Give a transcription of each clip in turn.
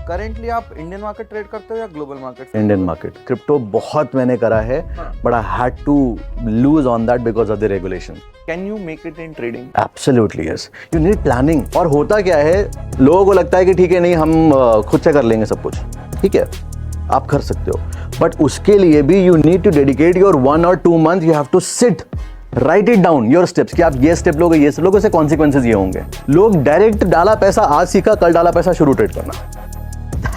Currently आप Indian market trade करते हो या global market? Indian market crypto बहुत मैंने करा है, but I had to lose on that because of the regulation. Can you make it in trading? Absolutely yes. You need planning. और होता क्या है, लोगों को लगता है कि ठीक है नहीं हम खुद से कर लेंगे सब कुछ. ठीक है, आप कर सकते हो, बट उसके लिए भी you need to dedicate your 1 or 2 months. You have to sit, write it down your steps कि आप ये स्टेप लोगे, ये स्टेप लोगे, उससे कॉन्सिक्वेंसेज ये होंगे. लोग डायरेक्ट डाला पैसा आज सीखा कल डाला पैसा शुरू ट्रेड करना,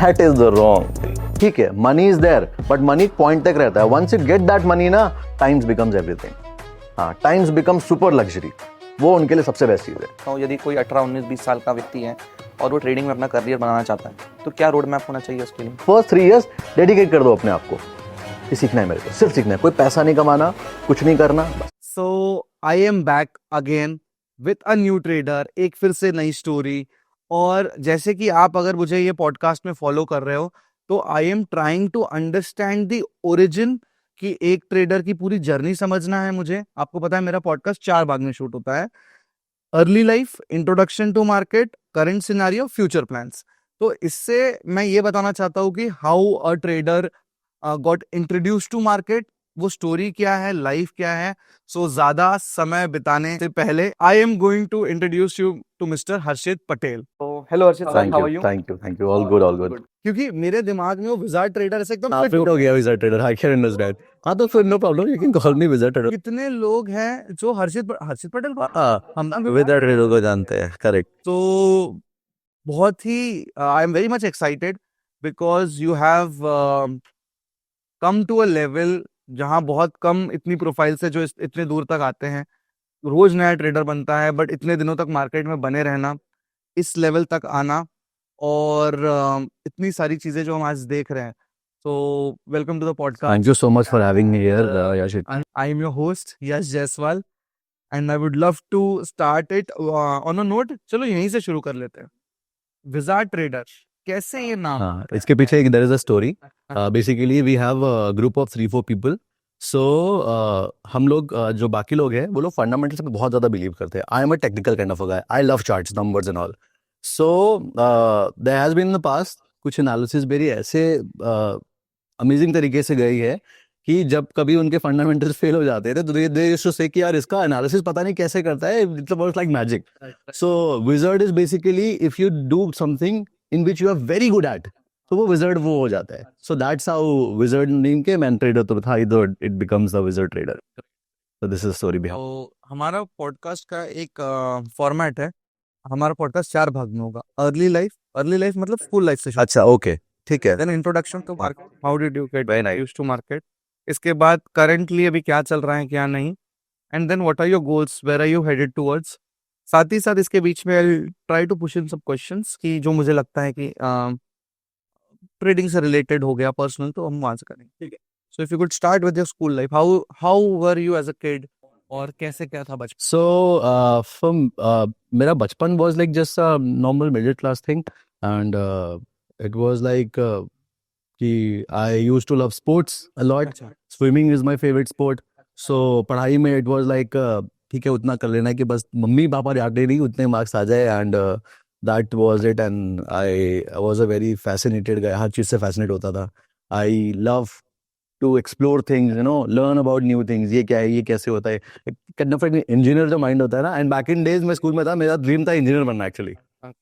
दैट इज द रॉन्ग. ठीक है, money is there, but money point तक रहता है. Once you get that money ना, टाइम्स बिकम्स एवरीथिंग. हाँ, टाइम्स बिकम सुपर लग्जरी. वो उनके लिए सबसे बेस्ट चीज़ है. तो यदि कोई 18, 19, 20 साल का व्यक्ति है और वो ट्रेडिंग में अपना करियर बनाना चाहता है, तो क्या रोड मैप होना चाहिए उसके लिए? फर्स्ट 3 years डेडिकेट कर दो अपने आप को कि सीखना है, मेरे को सिर्फ सीखना है, कोई पैसा नहीं कमाना, कुछ नहीं करना. So I am back again with a new trader, एक फिर से नई स्टोरी. और जैसे कि आप अगर मुझे ये पॉडकास्ट में फॉलो कर रहे हो, तो I am trying to understand the origin कि एक ट्रेडर की पूरी जर्नी समझना है मुझे. आपको पता है मेरा पॉडकास्ट 4 भाग में शूट होता है: early life, introduction to market, current scenario, future plans. तो इससे मैं ये बताना चाहता हूँ कि how a trader got introduce to market, वो स्टोरी क्या है, लाइफ क्या है. सो ज्यादा समय बिताने से पहले I am going to introduce you to mister Harshit Patel. तो hello Harshit sir, how are you? Thank you, all good, all good. क्योंकि मेरे दिमाग में वो विजार्ड ट्रेडर ऐसे एकदम फिट हो गया wizard trader. I can understand. हाँ, तो फिर no problem, you can call me wizard trader. कितने लोग हैं जो हर्षित पटेल को हम ना विजार्ड ट्रेडर को जानते हैं. करेक्ट. तो बहुत ही I am very much excited because you have come to a level जहां बहुत कम इतनी प्रोफाइल से जो इतने दूर तक आते हैं. रोज नया ट्रेडर बनता है, बट इतने दिनों तक मार्केट में बने रहना, इस लेवल तक आना, और इतनी सारी चीजें जो हम आज देख रहे हैं. So welcome to the podcast. Thank you so much for having me here Yashit. I am your host Yash Jaiswal and I would love to start it on a note. चलो यहीं से शुरू कर लेते हैं. विजार्ड ट्रेडर, कैसे ये नाम? हाँ, इसके पीछे एक there is a story. Basically we have a group of 3-4 people. So हम लोग जो बाकी लोग हैं वो लोग फंडामेंटल्स में बहुत ज़्यादा बिलीव करते हैं. I am a technical kind of a guy. I love charts, numbers and all. So there has been in the past कुछ एनालिसिस मेरी ऐसे अमेजिंग तरीके से गई है कि जब कभी उनके फंडामेंटल्स फेल हो जाते थे तो दे यूज्ड टू से कि यार इसका एनालिसिस पता नहीं कैसे करता है, it's works like magic. So wizard is basically if you do something in which you are very good at, तो वो विजर्ड वो हो जाता है. So that's how wizard name के मैन ट्रेडर तो था, इधर it becomes the wizard trader. So this is story behind. तो हमारा पॉडकास्ट का एक फॉर्मेट है. हमारा पॉडकास्ट 4 भाग में होगा. अर्ली लाइफ मतलब स्कूल लाइफ से. अच्छा, ओके, ठीक है. Then introduction to market, how did you get used to market. इसके बाद करंटली अभी क्या चल रहा है क्या नहीं, and then what are your goals, where are you headed towards. साथ ही साथ इसके बीच में I try to push in सब क्वेश्चंस कि जो मुझे लगता है कि ट्रेडिंग से रिलेटेड हो गया पर्सनल, तो हम वहां से करेंगे. ठीक है. So if you could start with your school life, how were you as a kid, और कैसे क्या था बचपन? So, मेरा बचपन was like just a normal middle class thing, and it was like कि I used to love sports a lot. अच्छा. Swimming is my favorite sport. So पढ़ाई में it was like ठीक है, उतना कर लेना है कि बस मम्मी पापा यादें नहीं उतने मार्क्स आ जाए, and that was it. And I was a very fascinated guy. हर चीज़ से fascinate होता था. I love to explore things, you know, learn about new things. ये क्या है, ये कैसे होता है, kind of like इंजीनियर जो माइंड होता है ना. एंड बैक इन डेज मैं स्कूल में था, मेरा ड्रीम था इंजीनियर बनना एक्चुअली.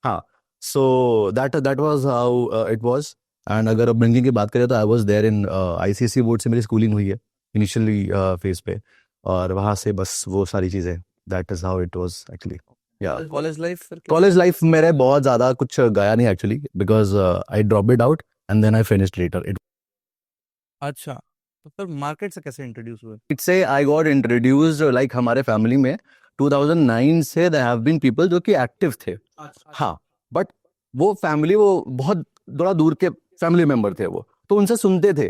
हाँ, so that was how it was. And अगर अब बैंकिंग की बात करें तो I was there in ICSE board से मेरी स्कूलिंग हुई है इनिशियली फेज पे, और वहाँ से बस वो सारी चीज़ें, that is how it was actually. या कॉलेज लाइफ मेरे बहुत ज़्यादा कुछ गया नहीं actually, because I drop it out and then I finished later. अच्छा, तो फिर मार्केट से कैसे इंट्रोड्यूस हुए? इट से आई गॉट इंट्रोड्यूस्ड लाइक हमारे फैमिली में 2009 से देयर हैव बीन पीपल जो कि एक्टिव थे. हाँ, बट वो फैमिली वो बहुत थोड़ा दूर के फैमिली मेंबर थे वो, तो उनसे सुनते थे.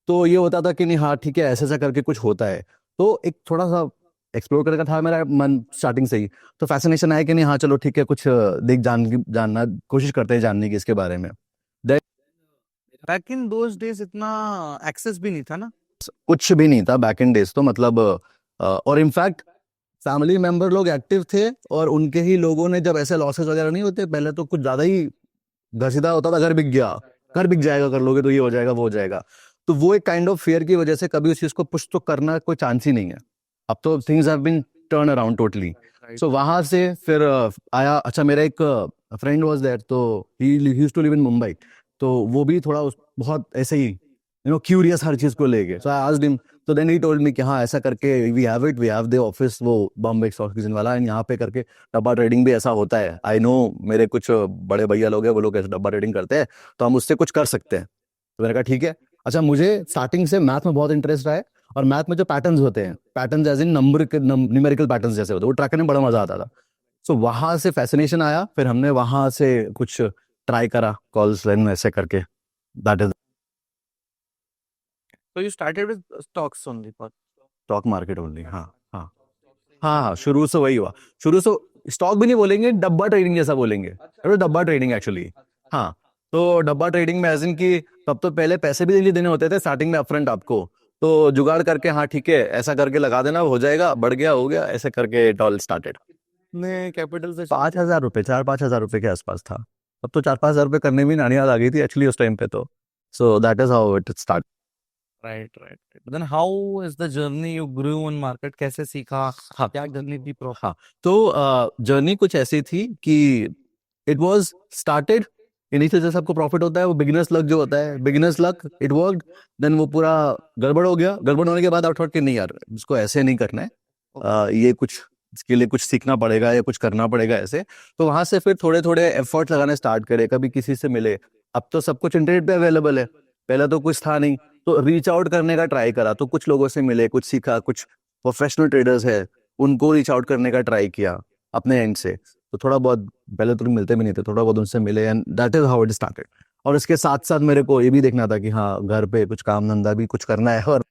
तो ये होता था कि नहीं हाँ ठीक है ऐसा ऐसा करके कुछ होता है. तो एक थोड़ा सा एक्सप्लोर करने का था मेरा मन स्टार्टिंग से ही. तो फैसिनेशन आया कि नहीं हाँ चलो ठीक है कुछ जानना कोशिश करते हैं जानने की इसके बारे में. बैक इन दोस डेज इतना एक्सेस भी नहीं था ना. कुछ भी नहीं था बैक इन डेज तो मतलब और इनफैक्ट फैमिली मेंबर लोग एक्टिव थे और उनके ही लोगों ने जब ऐसे लॉसेस वगैरह नहीं होते पहले तो कुछ ज़्यादा ही घसीटा होता था, घर बिक गया, घर बिक जाएगा, कर लोगे तो ये हो जाएगा, वो हो जाएगा। तो वो एक काइंड ऑफ फेयर की वजह से कभी उस चीज को पुश तो करना कोई चांस ही नहीं है। अब तो things have been turn around totally. So वहां से फिर आया, अच्छा मेरा एक फ्रेंड वाज देयर, तो he used to live in Mumbai, तो वो भी थोड़ा बहुत ऐसे ही क्यूरियस हर चीज को लेके। सो आई आस्क्ड हिम, तो देन ही टोल्ड मी कि हाँ ऐसा करके वी हैव द ऑफिस, वो बॉम्बे स्टॉक एक्सचेंज वाला, एंड यहाँ पे करके डब्बा ट्रेडिंग भी ऐसा होता है। आई नो मेरे कुछ बड़े भैया लोग हैं, वो लोग ऐसे डब्बा ट्रेडिंग करते हैं, तो हम उससे कुछ कर सकते हैं। तो मैंने कहा ठीक है। अच्छा, मुझे स्टार्टिंग से मैथ में बहुत इंटरेस्ट रहा है, और मैथ में जो पैटर्न्स होते हैं, पैटर्न्स एज इन नंबर के न्यूमेरिकल पैटर्न्स जैसे होते हैं, वो ट्रैक करने में बड़ा मजा आता था। सो वहां से फैसिनेशन आया, फिर हमने वहां से कुछ ट्राई करा, कॉल्स रन ऐसे करके, that is So you started with stocks only for stock market only. हाँ हाँ हाँ हाँ, शुरू से वही हुआ। शुरू से स्टॉक भी नहीं बोलेंगे, डब्बा ट्रेडिंग जैसा बोलेंगे, डब्बा ट्रेडिंग एक्चुअली। हाँ, तो डब्बा ट्रेडिंग में एज इन की तब तो पहले पैसे भी देने होते थे स्टार्टिंग में अपफ्रंट आपको, तो जुगाड़ करके हाँ ठीक है ऐसा करके लगा देना, हो जाएगा, बढ़ गया, हो गया, ऐसे करके इट ऑल स्टार्टेड। ने कैपिटल से 5,000 रुपये, 4-5 हज़ार रुपये के आसपास था। अब तो 4-5 हज़ार रुपये करने में नानी याद आ गई थी एक्चुअली उस टाइम पे तो। So that is how it start. right. But then how is the journey you grew in market? कैसे सीखा? हाँ क्या जर्नी थी प्रो? हाँ, तो जर्नी कुछ ऐसी थी कि इट वाज स्टार्टेड इनिशियल, जैसे आपको प्रॉफिट होता है वो बिगिनर्स लक जो होता है, beginners luck, it worked, then वो पूरा गड़बड़ हो गया। गड़बड़ होने के बाद आप थॉट कि नहीं यार इसको ऐसे नहीं करना है, ये कुछ इसके लिए कुछ सीखना पड़ेगा या कुछ करना पड़ेगा ऐसे। तो वहां से फिर थोड़े थोड़े एफर्ट लगाने स्टार्ट करे, कभी किसी से मिले, अब तो सब कुछ इंटरनेट पे अवेलेबल है, पहले तो कुछ था नहीं, तो रीच आउट करने का ट्राई करा, तो कुछ लोगों से मिले, कुछ सीखा, कुछ प्रोफेशनल ट्रेडर्स है उनको रीच आउट करने का ट्राई किया अपने एंड से। तो थोड़ा बहुत, पहले तो मिलते भी नहीं थे, थोड़ा बहुत उनसे मिले, and that is how it started. और इसके साथ साथ मेरे को ये भी देखना था कि हाँ घर पे कुछ काम धंधा भी कुछ करना है। और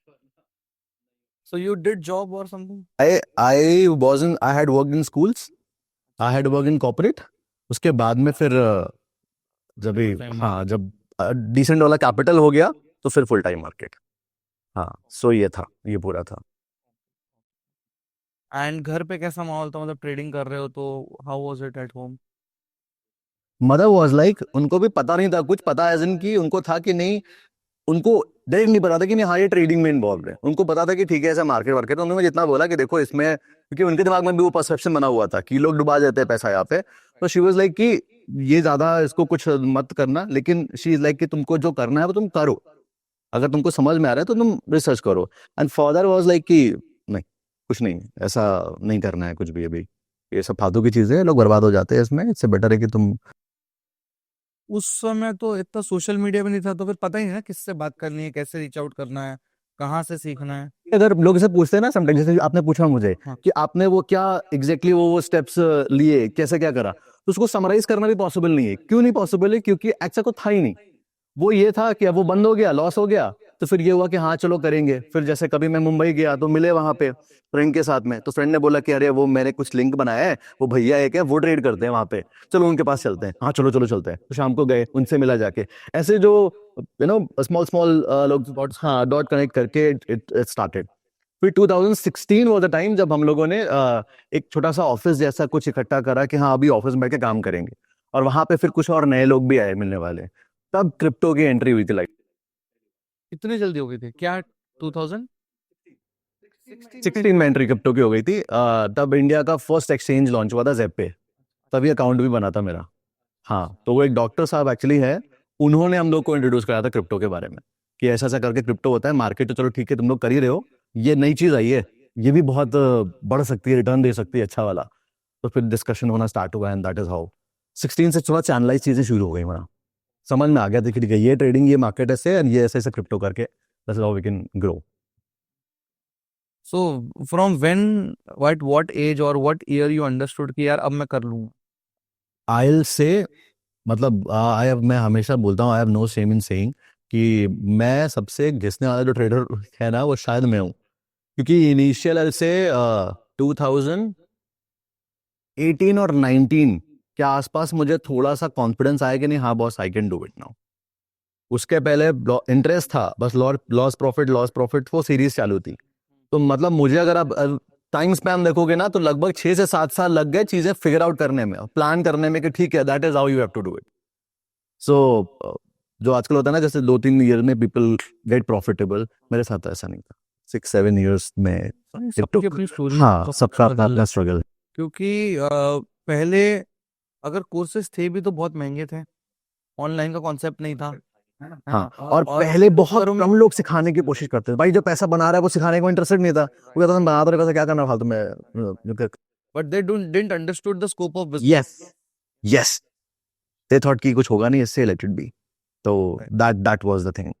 So you did job or something? I had worked in schools, I had worked in corporate। उसके बाद में फिर जब भी हाँ जब डिसेंट वाला कैपिटल हो गया तो फिर फुल टाइम मार्केट। हाँ, सो ये था, ये पूरा था। एंड घर पे कैसा माहौल था? मतलब ट्रेडिंग कर रहे हो तो how was it at home? Mother was like, उनको भी पता नहीं था कुछ, पता एज इन की उनको था कि नहीं, उनको डायरेक्ट नहीं पता था कि नहीं हाँ ये ट्रेडिंग में इन्वॉल्व है। उनको पता था कि ठीक है ऐसा मार्केट वार्केट, तो उन्होंने जितना बोला कि देखो इसमें, क्योंकि उनके दिमाग में भी वो परसेप्शन बना हुआ था कि लोग डुबा देते हैं पैसा यहाँ पे, तो शी वाज लाइक कि ये ज्यादा इसको कुछ मत करना, लेकिन शी इज लाइक कि तुमको जो करना है वो तुम करो, अगर तुमको समझ में आ रहा है तो तुम रिसर्च करो। एंड फादर वाज लाइक कि नहीं कुछ नहीं, ऐसा नहीं करना है कुछ भी, अभी ये सब फालतू की चीजें, लोग बर्बाद हो जाते हैं इसमें, इससे बेटर है कि तुम। उस समय तो इतना सोशल मीडिया भी नहीं था, तो फिर पता ही नहीं ना किससे बात करनी है, कैसे रीच आउट करना है, कहाँ से सीखना है। अगर लोग इसे पूछते हैं ना समटाइम्स, जैसे आपने पूछा मुझे हाँ। कि आपने वो क्या एग्जैक्टली वो स्टेप्स लिए, कैसे क्या करा, तो उसको समराइज करना भी पॉसिबल नहीं है। क्यों नहीं पॉसिबल है? क्योंकि ऐसा कुछ था ही नहीं। वो ये था कि अब वो बंद हो गया, लॉस हो गया, तो फिर ये हुआ कि हाँ चलो करेंगे। फिर जैसे कभी मैं मुंबई गया तो मिले वहां पे फ्रेंड के साथ में, तो फ्रेंड ने बोला कि अरे वो मैंने कुछ लिंक बनाया है, वो भैया एक है वो ट्रेड करते हैं वहां पे, चलो उनके पास चलते हैं। हाँ चलो चलो चलते हैं, तो शाम को गए, उनसे मिला जाके, ऐसे जो स्मॉल स्मॉल लोग हाँ डॉट कनेक्ट करके इट स्टार्टेड। फिर 2016 वो द टाइम जब हम लोगों ने एक छोटा सा ऑफिस जैसा कुछ इकट्ठा करा कि हाँ अभी ऑफिस में बैठ के काम करेंगे, और वहां पे फिर कुछ और नए लोग भी आए मिलने वाले, तब क्रिप्टो की एंट्री हुई थी लाइक। इतनी जल्दी हो गई थी क्या? 2000 16 में एंट्री क्रिप्टो की हो गई थी। तब इंडिया का फर्स्ट एक्सचेंज लॉन्च हुआ था ज़ेप पे, तभी अकाउंट भी बना था मेरा। हाँ, तो वो एक डॉक्टर साहब एक्चुअली है, उन्होंने हम लोग को इंट्रोड्यूस कराया था क्रिप्टो के बारे में कि ऐसा ऐसा करके क्रिप्टो होता है, मार्केट तो चलो ठीक है तुम लोग कर ही रहे हो, ये नई चीज़ आई है, ये भी बहुत बढ़ सकती है, रिटर्न दे सकती है अच्छा वाला। तो फिर डिस्कशन होना स्टार्ट हुआ, एंड दैट इज हाउ 16 से थोड़ा चैनलाइज चीज़ें शुरू हो गई। हमारा समझ में आ गया था कि ठीक है ये ट्रेडिंग, ये मार्केट ऐसे, एंड ये ऐसे ऐसे क्रिप्टो करके that's how we can grow. So from when, what age or what year you understood कि यार अब मैं कर लूंगा? I'll say, मतलब मैं हमेशा बोलता हूँ, I have no shame in saying कि मैं सबसे घिसने वाला जो ट्रेडर है ना वो शायद मैं हूँ, क्योंकि इनिशियल से 2018 और 19 के आसपास मुझे थोड़ा सा कॉन्फिडेंस आया कि नहीं हाँ boss I can do it now. उसके पहले इंटरेस्ट था बस, लॉस प्रॉफिट वो सीरीज चालू थी। तो मतलब मुझे अगर आप टाइम स्पैन देखोगे ना तो लगभग 6 से 7 साल लग गए चीजें फिगर आउट करने में, प्लान करने में कि ठीक है that is how you have to do it. So जो आजकल होता है ना, जैसे 2-3 ईयर में पीपल गेट प्रॉफिटेबल, मेरे साथ तो ऐसा नहीं था। 6-7 ईयर्स में it सबकी took- अपनी स्टोरी, हाँ, सबका अपना अपना स्ट्रगल। क्योंकि पहले अगर कोर्सेज थे भी तो बहुत महंगे थे, ऑनलाइन का कॉन्सेप्ट नहीं था, है ना? हाँ, और पहले बहुत कम लोग सिखाने की कोशिश करते थे। भाई जो पैसा बना रहा है वो सिखाने को इंटरेस्टेड नहीं था, वो कहता था बना तो रहे पैसा, क्या करना फालतू में। But they didn't understood the scope of business. Yes, yes, they thought कि कुछ होगा नहीं इससे, लेट इट बी। तो दैट वाज द थिंग।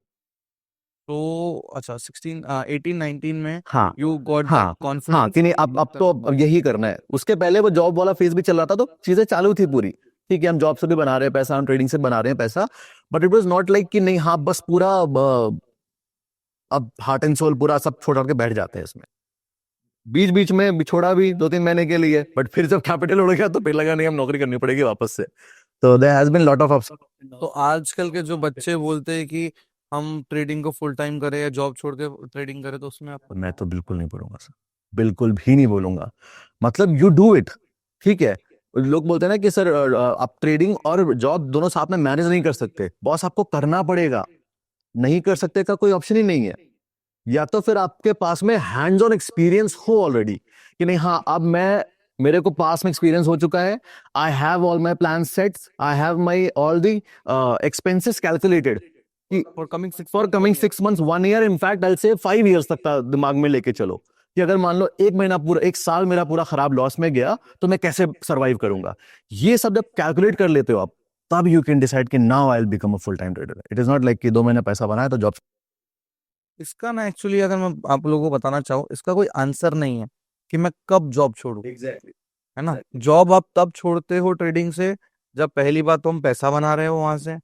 तो अच्छा 18-19 में हाँ, यू गॉट हाँ, कॉन्फिडेंस। हाँ, कि नहीं अब तो अब यही करना है। उसके पहले वो जॉब वाला फेज भी चल रहा था, तो चीजें चालू थी पूरी। ठीक है, हम जॉब से भी बना रहे हैं पैसा, हम ट्रेडिंग से बना रहे हैं पैसा, but it was not like कि नहीं हाँ बस पूरा अब हार्ट एंड सोल पूरा सब छोड़ के बैठ जाते हैं इसमें। बीच बीच में बिछोड़ा भी 2-3 महीने के लिए, बट फिर जब कैपिटल उड़ गया तो फिर लगा नहीं हम नौकरी करनी पड़ेगी वापस से। तो there has been lot of ups. तो आजकल के जो बच्चे बोलते हैं कि हम ट्रेडिंग को फुल टाइम करें या जॉब छोड़ के ट्रेडिंग करें, तो उसमें आप मैं तो बिल्कुल नहीं बोलूंगा सर, बिल्कुल भी नहीं बोलूंगा। मतलब यू डू इट, ठीक है। लोग बोलते हैं ना कि सर आप ट्रेडिंग और जॉब दोनों साथ में मैनेज नहीं कर सकते। बॉस, आपको करना पड़ेगा, नहीं कर सकते का कोई ऑप्शन ही नहीं है। या तो फिर आपके पास में हैंड्स ऑन एक्सपीरियंस हो ऑलरेडी, कि नहीं हाँ अब मेरे को पास में एक्सपीरियंस हो चुका है, I have all my plan sets, I have my all the expenses calculated for coming for coming 6 months 1 year, in fact I से 5 years तक का दिमाग में लेके चलो कि अगर मान लो 1 महीना पूरा 1 साल मेरा पूरा खराब लॉस में गया तो मैं कैसे सरवाइव करूंगा। ये सब जब कैलकुलेट कर लेते हो आप, तब यू कैन डिसाइड कि now I will become a full time trader. It is not like कि 2 महीने पैसा बनाया तो जॉब। इसका ना एक्चुअली अगर मैं आप लोगों को बताना चाहूँ, इसका कोई आंसर नहीं है कि मैं कब जॉब छोड़ूं, एग्जैक्टली। है ना? जॉब आप तब छोड़ते हो ट्रेडिंग से जब पहली बात तो हम पैसा बना रहे हो वहां से,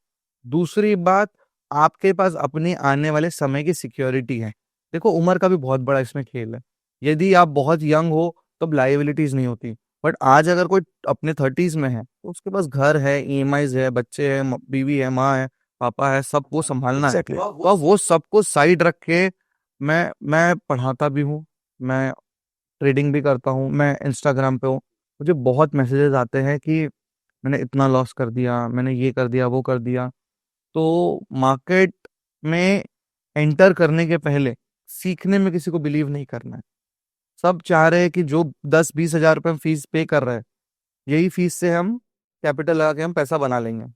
दूसरी बात आपके पास अपने आने वाले समय की सिक्योरिटी है। देखो उम्र का भी बहुत बड़ा इसमें खेल है। यदि आप बहुत यंग हो तब लाइबिलिटीज नहीं होती, बट आज अगर कोई अपने 30s में है तो उसके पास घर है, ईएमआईज है, बच्चे हैं, बीवी है, माँ है, पापा है, सब वो संभालना है। Exactly. तो अब वो सबको साइड रख के मैं पढ़ाता भी हूँ, मैं ट्रेडिंग भी करता हूँ, मैं इंस्टाग्राम पे हूँ। मुझे बहुत मैसेजेस आते हैं कि मैंने इतना लॉस कर दिया, मैंने ये कर दिया, वो कर दिया। तो मार्केट में एंटर करने के पहले सीखने में किसी को बिलीव नहीं करना है। सब चाह रहे हैं कि जो 10-20 हजार रुपये हम फीस पे कर रहे हैं, यही फीस से हम कैपिटल लगा के हम पैसा बना लेंगे।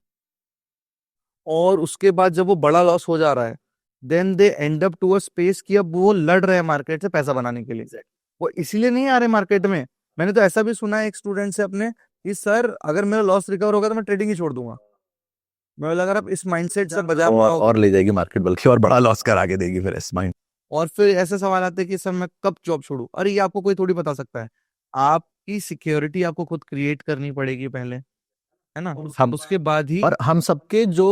और उसके बाद जब वो बड़ा लॉस हो जा रहा है, then they end up to a space कि अब वो लड़ रहे हैं मार्केट से पैसा बनाने के लिए। वो इसीलिए नहीं आ रहे मार्केट में। मैंने तो ऐसा भी सुना है एक स्टूडेंट से अपने कि सर अगर मेरा लॉस रिकवर होगा तो मैं ट्रेडिंग ही छोड़ दूंगा। मैं बोला अगर आप इस माइंडसेट से बजा पाओ, और ले जाएगी मार्केट, बल्कि और बड़ा लॉस करा के देगी फिर इस माइंड। और फिर ऐसे सवाल आते हैं कि सर मैं कब जॉब छोड़ूं। अरे ये आपको कोई थोड़ी बता सकता है। आपकी सिक्योरिटी आपको खुद क्रिएट करनी पड़ेगी पहले, है ना? हम उसके बाद ही और हम सबके जो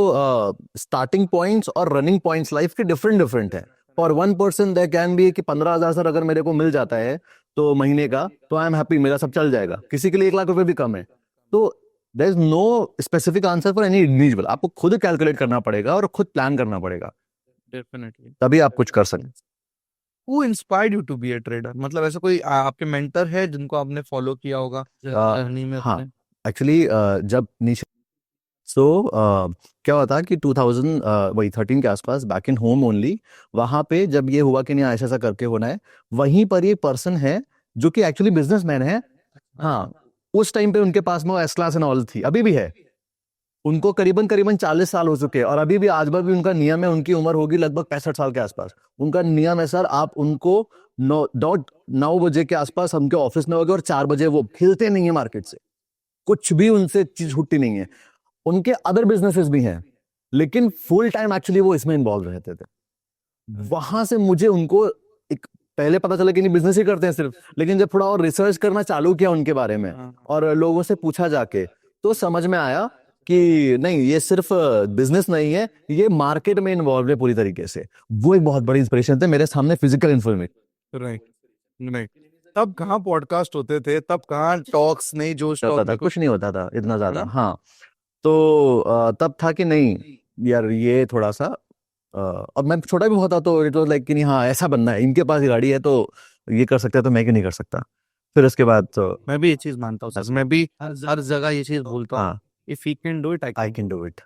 स्टार्टिंग पॉइंट्स और रनिंग पॉइंट्स लाइफ के डिफरेंट डिफरेंट है। For one person there can be कि 15,000 सर अगर मेरे को मिल जाता है तो महीने का, तो आई एम हैप्पी, मेरा सब चल जाएगा। किसी के लिए 1 लाख रुपए भी कम है। तो there is no specific answer for any individual. आपको खुद कैलकुलेट करना पड़ेगा और खुद प्लान करना पड़ेगा, डेफिनेटली। तभी आप कुछ कर सकते। Who inspired you to be a trader? मतलब ऐसा कोई आपके मेंटर है जिनको आपने फॉलो किया होगा जर्नी में हाँ, अपने? एक्चुअली जब नीचे क्या हुआ था कि 2000 वही 13 के आसपास, बैक इन होम ओनली, वहां पे जब ये हुआ कि नहीं ऐसा ऐसा करके होना है, वहीं पर ये पर्सन है जो कि एक्चुअली बिजनेसमैन है। हाँ, उस टाइम पे उनके पास में वो एस क्लास एंड ऑल थी, अभी भी है। उनको करीबन करीबन 40 साल हो चुके हैं और अभी भी आज भी उनका नियम है, उनकी उम्र होगी लगभग 65 साल के आसपास। उनका नियम है सर, आप उनको 9 बजे के आसपास उनके ऑफिस में होगे और 4 बजे वो हिलते नहीं है मार्केट से, कुछ भी उनसे चीज छूटती नहीं है। उनके अदर बिजनेसेस भी हैं, लेकिन फुल टाइम एक्चुअली वो इसमें इन्वॉल्व रहते थे। वहां से मुझे उनको एक पहले पता चला कि नहीं बिजनेस ही करते हैं सिर्फ, लेकिन जब थोड़ा और रिसर्च करना चालू किया उनके बारे में और लोगों से पूछा जाके, तो समझ में आया कि नहीं ये सिर्फ बिजनेस नहीं है, ये मार्केट में इन्वॉल्व है पूरी तरीके से। वो एक बहुत बड़ी इंस्पिरेशन थे मेरे सामने, फिजिकल इन्फॉर्मेशन। Right, right. तब कहाँ पॉडकास्ट होते थे, तब कहाँ टॉक्स नहीं, जो होता था, कुछ नहीं होता था इतना ज्यादा। हाँ, तो तब था कि नहीं यार ये थोड़ा सा अब मैं छोटा भी बहुत था तो इट वाज लाइक कि नहीं हाँ ऐसा बनना है, इनके पास गाड़ी है तो ये कर सकता है तो मैं क्यों नहीं कर सकता। फिर उसके बाद तो मैं भी ये चीज मानता हूँ सर, मैं भी हर जगह ये चीज बोलता हूँ, हाँ, if he can do it I can do it.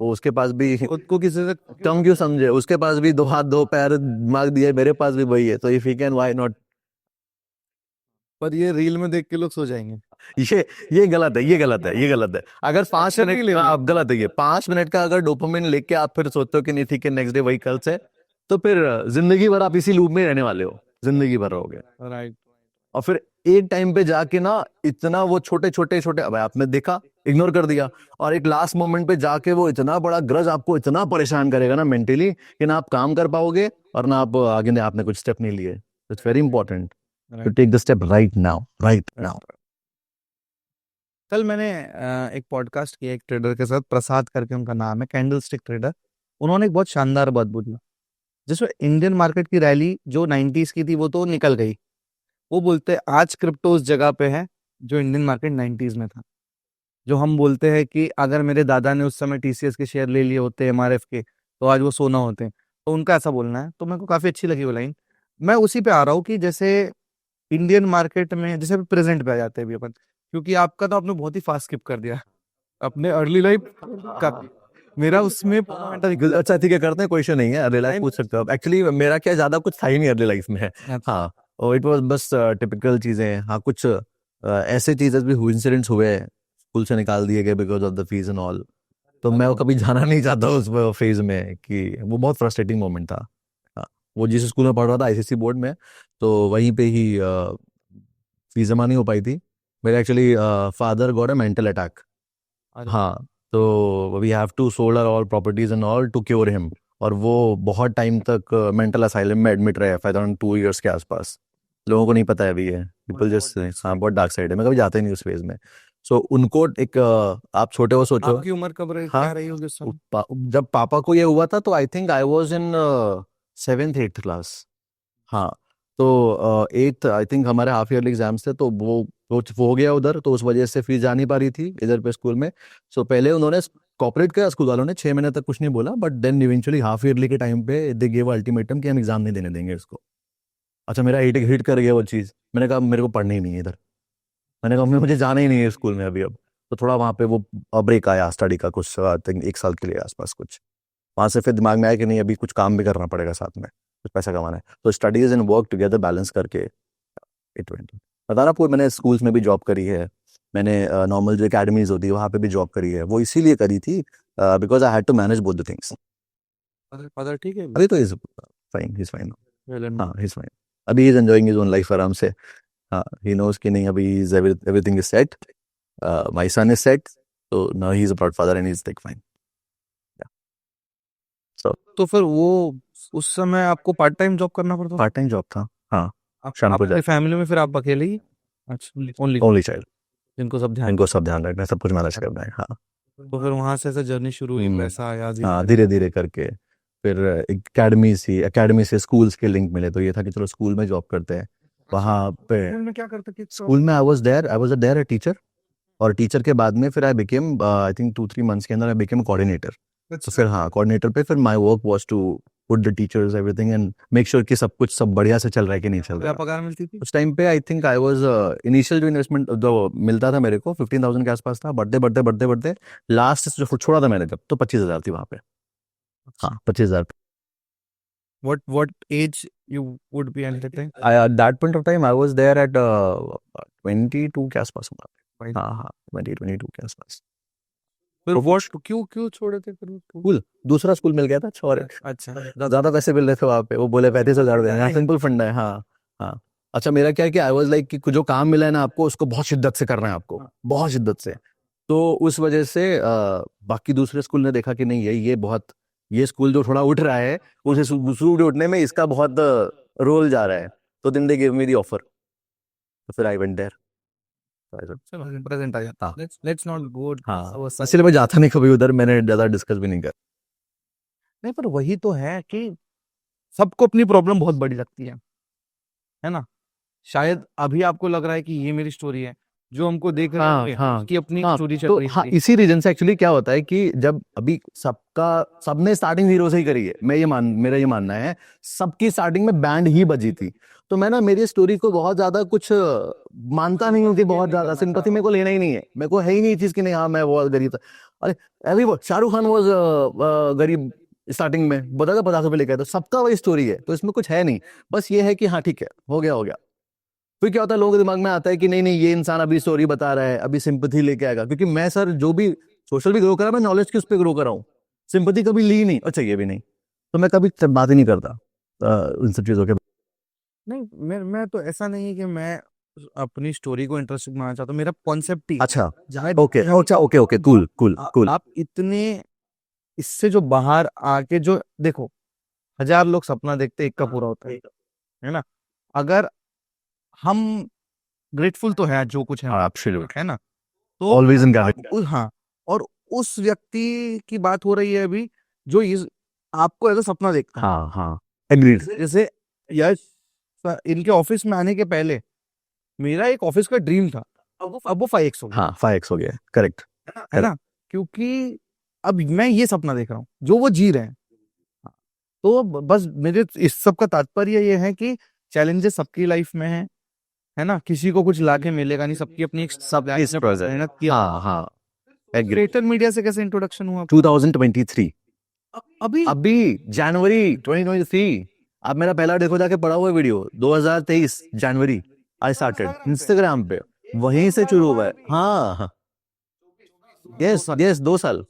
वो उसके पास भी खुद को किसी से कम क्यों समझे, उसके पास भी 2 हाथ 2 पैर दिमाग दिया है, मेरे पास भी वही है, तो if he can why not. पर ये रील में देख के लोग सो जाएंगे। ये गलत है, ये गलत है, ये गलत है। अगर 5 मिनट नहीं आप गलत है, ये 5 मिनट का अगर डोपामिन लेके आप फिर सोचते हो कि नहीं ठीक है नेक्स्ट डे वही कल से, तो फिर जिंदगी भर आप इसी लूप में रहने वाले हो, जिंदगी भर रहोगे। राइट। और फिर एक टाइम पे जाके ना इतना वो छोटे छोटे छोटे, अब आपने देखा इग्नोर कर दिया, और एक लास्ट मोमेंट पे जाके वो इतना बड़ा ग्रज आपको इतना परेशान करेगा ना मेंटली कि ना आप काम कर पाओगे और ना आप आगे ने आपने कुछ स्टेप नहीं लिए। It's very important to take the step right now, right now. कल मैंने एक पॉडकास्ट किया एक ट्रेडर के साथ, प्रसाद करके उनका नाम है, कैंडल स्टिक ट्रेडर। उन्होंने एक बहुत शानदार बात बोली, जिसमें इंडियन मार्केट की रैली जो 90s की थी वो तो निकल गई। वो बोलते हैं आज क्रिप्टो उस जगह पे है जो इंडियन मार्केट 90s में था। जो हम बोलते हैं कि अगर मेरे दादा ने उस समय टीसीएस के शेयर ले लिए होते एमआरएफ के, तो आज वो सोना होते। तो उनका ऐसा बोलना है, तो मेरे को काफ़ी अच्छी लगी वो लाइन। मैं उसी पे आ रहा हूँ कि जैसे इंडियन मार्केट में, जैसे प्रेजेंट पे आ जाते हैं अभी अपन, क्योंकि आपका तो आपने बहुत ही फास्ट स्किप कर दिया अपने अर्ली लाइफ का। मेरा उसमें अच्छा ठीक है, करते हैं, कोई इशू नहीं है, अर्ली लाइफ पूछ सकते हो। एक्चुअली मेरा क्या ज्यादा कुछ था ही नहीं अर्ली लाइफ में। हाँ, और इट वाज बस टिपिकल चीजें। हाँ, कुछ ऐसे चीजें भी हुए, इंसिडेंट्स हुए, स्कूल से निकाल दिए गए because of the fees and all. तो मैं वो कभी जाना नहीं चाहता उस फेज में, कि वो बहुत फ्रस्ट्रेटिंग मोमेंट था। हाँ, वो जिस स्कूल में पढ़ रहा था आईसीएससी बोर्ड में, तो वहीं पे ही फीस जमा नहीं हो पाई थी। मेरे actually father got a mental attack. हाँ, तो we have to sold all properties and all to cure him. और वो बहुत टाइम तक मेंटल असाइलम में एडमिट रहे, अराउंड 2 years के आसपास। लोगों को नहीं पता है अभी है, पीपल जस्ट, हाँ बहुत डार्क साइड है, मैं कभी जाता ही नहीं उस फेज में। सो उनको एक आप छोटे हो सोचो। आपकी उम्र कब रही, हाँ, क्या रही होगी उस समय? जब पापा को ये हुआ था तो I think I was in 7th 8th class. हाँ, तो 8th आई थिंक हमारे हाफ ईयरली एग्जाम्स थे, तो वो हो गया उधर, तो उस वजह से फीस जा नहीं पा रही थी इधर पे स्कूल में। सो पहले उन्होंने कॉपरेट किया स्कूल वालों ने, 6 महीने तक कुछ नहीं बोला, but then eventually half yearly के टाइम पे दे गेव अल्टीमेटम कि हम एग्जाम नहीं देने देंगे इसको। अच्छा, मेरा हिट कर गया वो चीज़। मैंने कहा मेरे को पढ़ना ही नहीं है इधर, मैंने कहा मुझे जाना ही नहीं है स्कूल में अभी अब। तो थोड़ा वहाँ पे वो ब्रेक आया स्टडी का, कुछ आई थिंक 1 साल के लिए आसपास कुछ। वहाँ से फिर दिमाग में आया कि नहीं अभी कुछ काम भी करना पड़ेगा साथ में, कुछ पैसा कमाना है, तो studies and work together balance करके इट वेंट। बता रहा आपको, मैंने स्कूल्स में भी जॉब करी है, मैंने नॉर्मल जो एकेडमीज होती है वहाँ पे भी जॉब करी है। वो इसीलिए करी थी because I had to manage both the things. Father ठीक है? अभी तो is fine, he is fine. Well and हाँ, ही इज फाइन। अभी he is enjoying his own life आराम से। हाँ, ही नोज कि नहीं अभी everything is set, my son is set, so now he's a proud father and he's like fine. Yeah. So तो फिर वो उस समय आपको पार्ट टाइम जॉब करना पड़ता था? part time job था। हाँ, शाम को आपकी फैमिली में फिर आप अकेले ही? अच्छा, ओनली only child, जिनको सब ध्यान। इनको सब ध्यान रखना है, सब कुछ मैनेज करना है। हाँ, तो फिर वहां से ऐसा जर्नी शुरू हुई, हम्म, पैसा आया हाँ, धीरे धीरे करके फिर एकेडमी से स्कूल्स के लिंक मिले, तो ये था कि चलो स्कूल में जॉब करते हैं। वहाँ पे स्कूल में क्या करते थे? स्कूल में I was there a teacher, और टीचर के बाद में फिर I became I think 2-3 months के अंदर आई बिकेम कोऑर्डिनेटर। तो फिर हाँ, कोऑर्डिनेटर पे फिर my work was to put the teachers everything and make sure कि सब बढ़िया से चल रहा है कि नहीं चल क्या रहा। पगार मिलती थी? उस टाइम पे I think I was initial जो इन्वेस्टमेंट जो मिलता था मेरे को 15,000 के आसपास था, बढ़ते लास्ट जो छोड़ा था मैंने जब, तो 25,000 थी वहाँ पे। हाँ, 25,000। What age you would be at that time? At that point of time I was there at 22 के आसपास हूँ। हाँ हाँ, 22 के आसपास। फिर what क्यों छोड़े थे फिर? स्कूल, दूसरा स्कूल मिल गया था अच्छा, और अच्छा, ज्यादा पैसे मिल रहे थे वहाँ पे, वो बोले 35,000 देना, सिंपल फंड है। हाँ हाँ। अच्छा, मेरा क्या है कि आई वाज लाइक कि जो काम मिला है ना आपको, उसको बहुत शिद्दत से करना है आपको, बहुत शिद्दत से। तो उस वजह से बाकी दूसरे स्कूल ने देखा कि नहीं ये स्कूल जो थोड़ा उठ रहा है, उसे शुरू उठने में इसका बहुत रोल जा रहा है, तो दिन they give me the offer, तो फिर आई वेंट देयर। चलो प्रेजेंट आ जाता। हाँ। Let's not go। हाँ, इसलिए मैं जाता नहीं कभी उधर, मैंने ज्यादा डिस्कस भी नहीं कर। नहीं, पर वही तो है कि सबको अपनी प्रॉब्लम बहुत बड़ी लगती है ना? शायद अभी आपको लग रहा है कि ये मेरी स्टोरी है, जो हमको देख रहे हाँ, होंगे हाँ, कि अपनी हाँ, स्टोरी चल तो रही हाँ, थी। इसी रीजन से एक्चुअली क्या होता है कि जब अभी सबने स्टार्टिंग जीरो से ही करी है, मेरा ये मानना है, सबकी स्टार्टिंग में बैंड ही बजी थी। तो मैं ना मेरी स्टोरी को बहुत ज्यादा कुछ मानता नहीं हूँ कि बहुत ज्यादा सिंपैथी मेरे को लेना ही नहीं है, मेरे को है ही नहीं चीज कि नहीं हाँ मैं बहुत गरीब था। अरे एवरी शाहरुख खान वॉज गरीब स्टार्टिंग में, बता था 50 रुपए लेके आया, तो सबका वही स्टोरी है, तो इसमें कुछ है नहीं। बस ये है कि हाँ ठीक है, हो गया हो गया। फिर क्या होता है, लोगों के दिमाग में आता है कि नहीं नहीं ये इंसान अभी स्टोरी बता रहा है, अभी सिंपैथी लेके आएगा, क्योंकि मैं सर जो भी सोशल भी ग्रो करा, मैं नॉलेज के उस पर ग्रो कर रहा हूँ, सिंपैथी कभी ली नहीं और चाहिए भी नहीं, तो मैं कभी बात ही नहीं करता उन सब चीजों के। नहीं, मैं तो ऐसा नहीं है कि मैं अपनी स्टोरी को इंटरेस्टिंग बनाना चाहता हूँ, मेरा कॉन्सेप्ट ही अच्छा जहाँ ओके, अच्छा okay okay, cool cool cool. आप इतने इससे जो बाहर आके जो देखो, 1000 लोग सपना देखते, एक का पूरा होता है ना। अगर हम ग्रेटफुल तो है जो कुछ है एब्सोल्युटली, है ना, तो ऑलवेज इन गाइड। हाँ, और उस व्यक्ति की बात हो रही है अभी जो इस आपको एज अ सपना देखता है। हाँ हाँ, एग्रीड। जैसे यश इनके ऑफिस में आने के पहले मेरा एक ऑफिस का ड्रीम था, अब वो 5x हो गया, हाँ 5x हो गया, करेक्ट। है ना, क्योंकि अब मैं ये सपना देख रहा हूँ जो वो जी रहे हैं। तो बस मेरे इस सब का तात्पर्य ये है कि चैलेंजेस सबकी लाइफ में है ना, किसी को कुछ लाके मिलेगा नहीं, सबकी अपनी एक सब इस प्रोजेक्ट, मेहनत किया। हाँ हाँ, एग्री। क्रिएटर मीडिया से कैसे इंट्रोडक्शन हुआ? 2023, अभी अभी जनवरी 2023। अब मेरा पहला देखो जाके पड़ा हुआ video 2023 January, I started Instagram पे, वहीं से शुरू हुआ है। हाँ यस यस, 2 साल,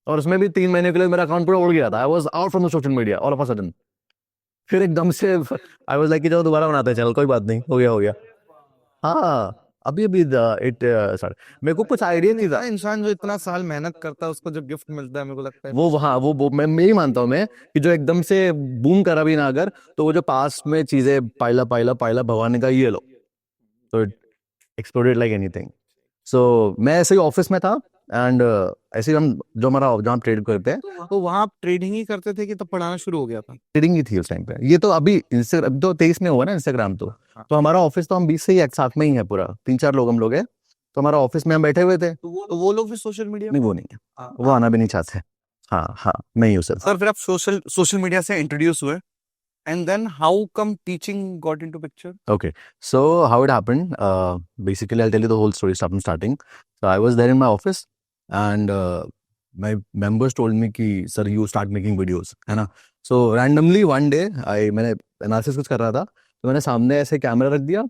और उसमें भी 3 महीने के लिए मेरा अकाउंट पूरा उड़ गया था। I was out from the social media all of a sudden, फिर एकदम से आई वाज लाइक कि चलो दोबारा बनाते हैं चैनल, कोई बात नहीं, हो गया हो गया। हाँ अभी अभी इट मेरे को कुछ आइडिया नहीं था। इंसान जो इतना साल मेहनत करता है उसको जो गिफ्ट मिलता है, मेरे को लगता है वो वहाँ वो मैं यही मानता हूँ मैं, कि जो एकदम से बूम करा भी ना अगर, तो वो जो पास्ट में चीजें पाइला पाइला पाइला भगवान ने कहा ये लो, तो इट एक्सप्लोडेड लाइक एनीथिंग। सो मैं ऐसे ही ऑफिस में था, एंड ऐसे ही हम जो हमारा जहाँ ट्रेड करते हैं, तो वहां आप ट्रेडिंग ही करते थे कि तब पढ़ाना शुरू हो गया था? ट्रेडिंग ही थी उस टाइम पे। ये तो अभी इंस्टाग्राम तो 23 में हुआ ना इंस्टाग्राम, तो हमारा ऑफिस तो हम 20 से ही एक साथ में ही है, पूरा 3-4 लोग हम लोग हैं, तो हमारा ऑफिस में हम बैठे हुए थे। तो वो लोग भी सोशल मीडिया नहीं वो नहीं है, वो आना भी नहीं चाहते। हाँ हाँ, मैं ही हूँ सर। सर, फिर आप सोशल मीडिया से इंट्रोड्यूस हुए, and then how come teaching got into picture? Okay, so how it happened? Basically, I'll tell you the whole story from starting. So I was there in my office, and my members told me कि sir you start making videos, है ना? So randomly one day मैंने analysis कुछ कर रहा था, तो मैंने सामने ऐसे कैमरा रख दिया,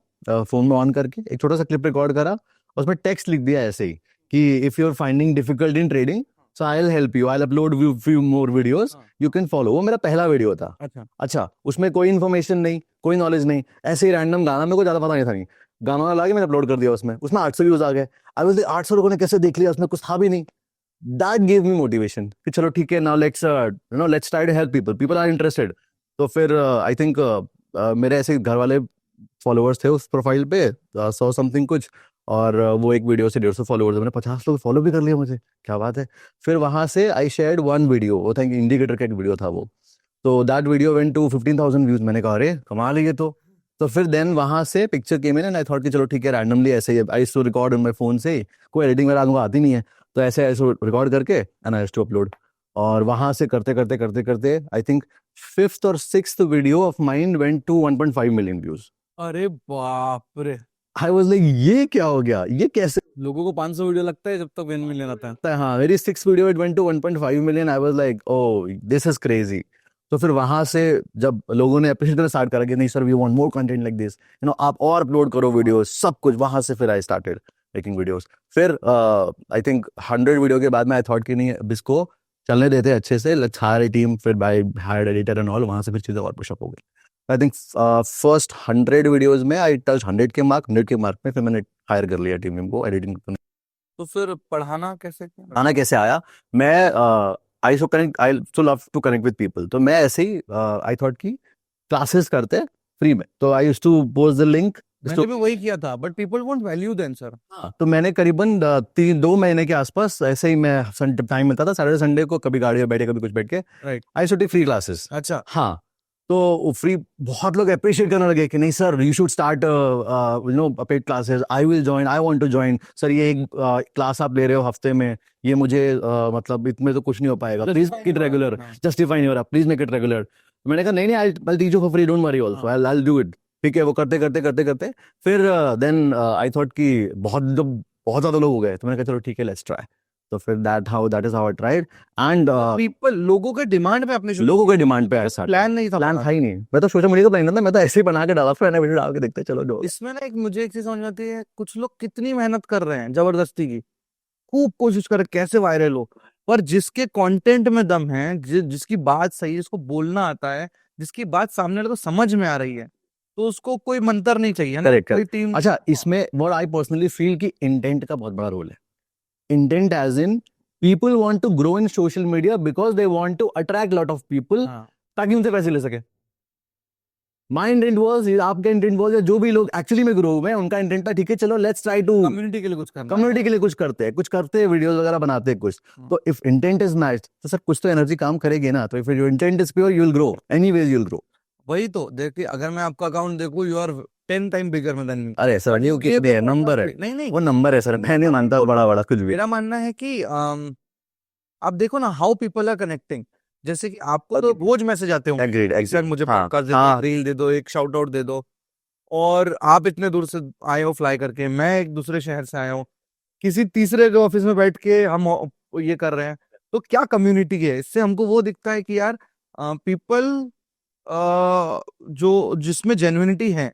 फोन में ऑन करके एक छोटा सा क्लिप रिकॉर्ड करा, और उसमें टेक्स्ट लिख दिया ऐसे ही कि if you're finding difficult in trading, so I'll help you, I'll upload few more videos, you can follow। वो मेरा पहला वीडियो था। अच्छा, उसमें कोई इन्फॉर्मेशन नहीं, कोई नॉलेज नहीं, ऐसे ही रैंडम गाना, मेरे को ज्यादा पता नहीं था, नहीं गाना वाला लाके मैंने अपलोड कर दिया, उसमें 800 व्यूज आ गए। आई वाज 800 लोगों ने कैसे देख लिया, उसमें कुछ था भी नहीं। दैट गिव मी मोटिवेशन कि चलो ठीक है, now let's try to help people are interested. तो फिर आई थिंक मेरे ऐसे घर वाले फॉलोअर्स थे उस प्रोफाइल पे, 100 समथिंग कुछ, और वो एक वीडियो से 150 फॉलोअर्स, मैंने 50 लोग फॉलो भी कर लिया मुझे, क्या बात है। फिर वहां से आई शेयर्ड वन वीडियो, वो था इंडिकेटर का एक वीडियो था वो, तो that video went to 15,000 views. मैंने कहा अरे कमाल है ये तो फिर देन वहां से picture came in, and I thought कि चलो ठीक है, रैंडमली ऐसे ही I to record on my phone से, कोई एडिटिंग मेरा आदमी को आती नहीं है, तो ऐसे ऐसे रिकॉर्ड करके एंड आई टू अपलोड। और वहां से करते करते करते करते आई थिंक 5th और 6th video of mind went to 1.5 million views. अरे बाप रे, आई वाज लाइक ये क्या हो गया, ये कैसे? लोगों को 500 वीडियो लगता है जब तक 1 मिलियन आता है। हाँ, मेरी 6th video it went to 1.5 million. I was like oh this is crazy. तो फिर वहां से जब लोगों ने अप्रिशिएट करना स्टार्ट करा कि नहीं sir we want more content like this, आप और अपलोड करो वीडियोस, सब कुछ, वहां से फिर आई स्टार्टेड मेकिंग वीडियोस। फिर आई थिंक 100 वीडियो के बाद में आई थॉट कि नहीं अब इसको चलने देते अच्छे से, लेट्स हायर ए टीम, फिर by hired editor and all, वहां से फिर चीजें और पुशअप हो गई। आई थिंक फर्स्ट 100 वीडियोस में आई टच 100 के मार्क में, फिर मैंने हायर कर लिया टीम को एडिटिंग। तो फिर पढ़ाना कैसे किया? आना कैसे आया? मैं I so love to connect with people, तो मैं ऐसे ही आई थॉट कि क्लासेस करते हैं फ्री में, तो I used to post the link. मैंने भी वही किया था, but people won't value then sir. तो मैंने करीबन 2 महीने के आसपास ऐसे ही, मैं टाइम मिलता था सैटरडे संडे को, कभी गाड़ी में बैठे कभी कुछ बैठ के, right, I should take free classes. अच्छा, हाँ, तो फ्री बहुत लोग अप्रिशिएट करने लगे कि नहीं sir you should start paid classes, I will join, I want to join sir, ये एक क्लास आप ले रहे हो हफ्ते में, ये मुझे मतलब इसमें तो कुछ नहीं हो पाएगा, please make it regular, justify your, please make it regular. मैंने कहा नहीं नहीं, I teach you for free, don't worry, also I will do it. ठीक है, वो करते करते करते करते फिर देन आई थॉट कि बहुत ज्यादा लोग हो गए, तो मैंने कहा चलो ठीक है, लेट्स ट्राई। तो फिर that is how I tried. And people लोगों के डिमांड पे अपने लोगों के डिमांड पे ऐसा प्लान नहीं था, प्लान था ही नहीं। मैं तो सोशल मीडिया का प्लान था, मैं तो ऐसे ही बना के डाला, फिर मैंने वीडियो डाल के देखते चलो जो। इसमें ना एक मुझे एक चीज समझ में आती है, कुछ लोग कितनी मेहनत कर रहे हैं जबरदस्ती की, खूब कोशिश कर रहे हैं कैसे वायरल हो, पर जिसके कंटेंट में दम है, जिसकी बात सही है, जिसको बोलना आता है, जिसकी बात सामने वाले को समझ में आ रही है, तो उसको कोई मंतर नहीं चाहिए ना, करेक्ट कोई टीम। अच्छा, इसमें व्हाट आई पर्सनली फील कि इंटेंट का बहुत बड़ा रोल है। Intent as in people want to grow in social media because they want to attract lot of people, ताकि उनसे पैसे ले सके। माई इंटेंट वॉज, आपका इंटेंट वॉज, जो भी लोग एक्चुअली में ग्रो हुए हैं उनका इंटेंट था ठीक है चलो लेट्स ट्राई टू कम्युनिटी के लिए कुछ करना, कम्युनिटी के लिए कुछ करते हैं, वीडियोस वगैरह बनाते हैं कुछ। तो इफ इंटेंट इज मैच्ड तो सर कुछ तो एनर्जी काम करेगी ना। तो if your intent is pure, you will grow, anyways you will grow. वही तो देखिए, अगर मैं आपका अकाउंट देखूं, you are 10 time bigger than me. अरे सर ये कितने है, नंबर है, नहीं नहीं, वो नंबर है सर, मैं नहीं मानता वो बड़ा बड़ा कुछ भी। मेरा मानना है कि आप देखो ना हाउ पीपल आर कनेक्टिंग। जैसे कि आपको तो रोज मैसेज आते होंगे, एग्रीड सर मुझे हाँ, पॉडकास्ट दे दो, हाँ। रील दे दो, एक शाउट आउट दे दो, और आप इतने दूर से आए हो फ्लाई करके, मैं एक दूसरे शहर से आया हूँ, किसी तीसरे के ऑफिस में बैठ के हम ये कर रहे हैं, तो क्या कम्युनिटी है। इससे हमको वो दिखता है कि यार पीपल जो जिसमें जेन्युइनिटी है,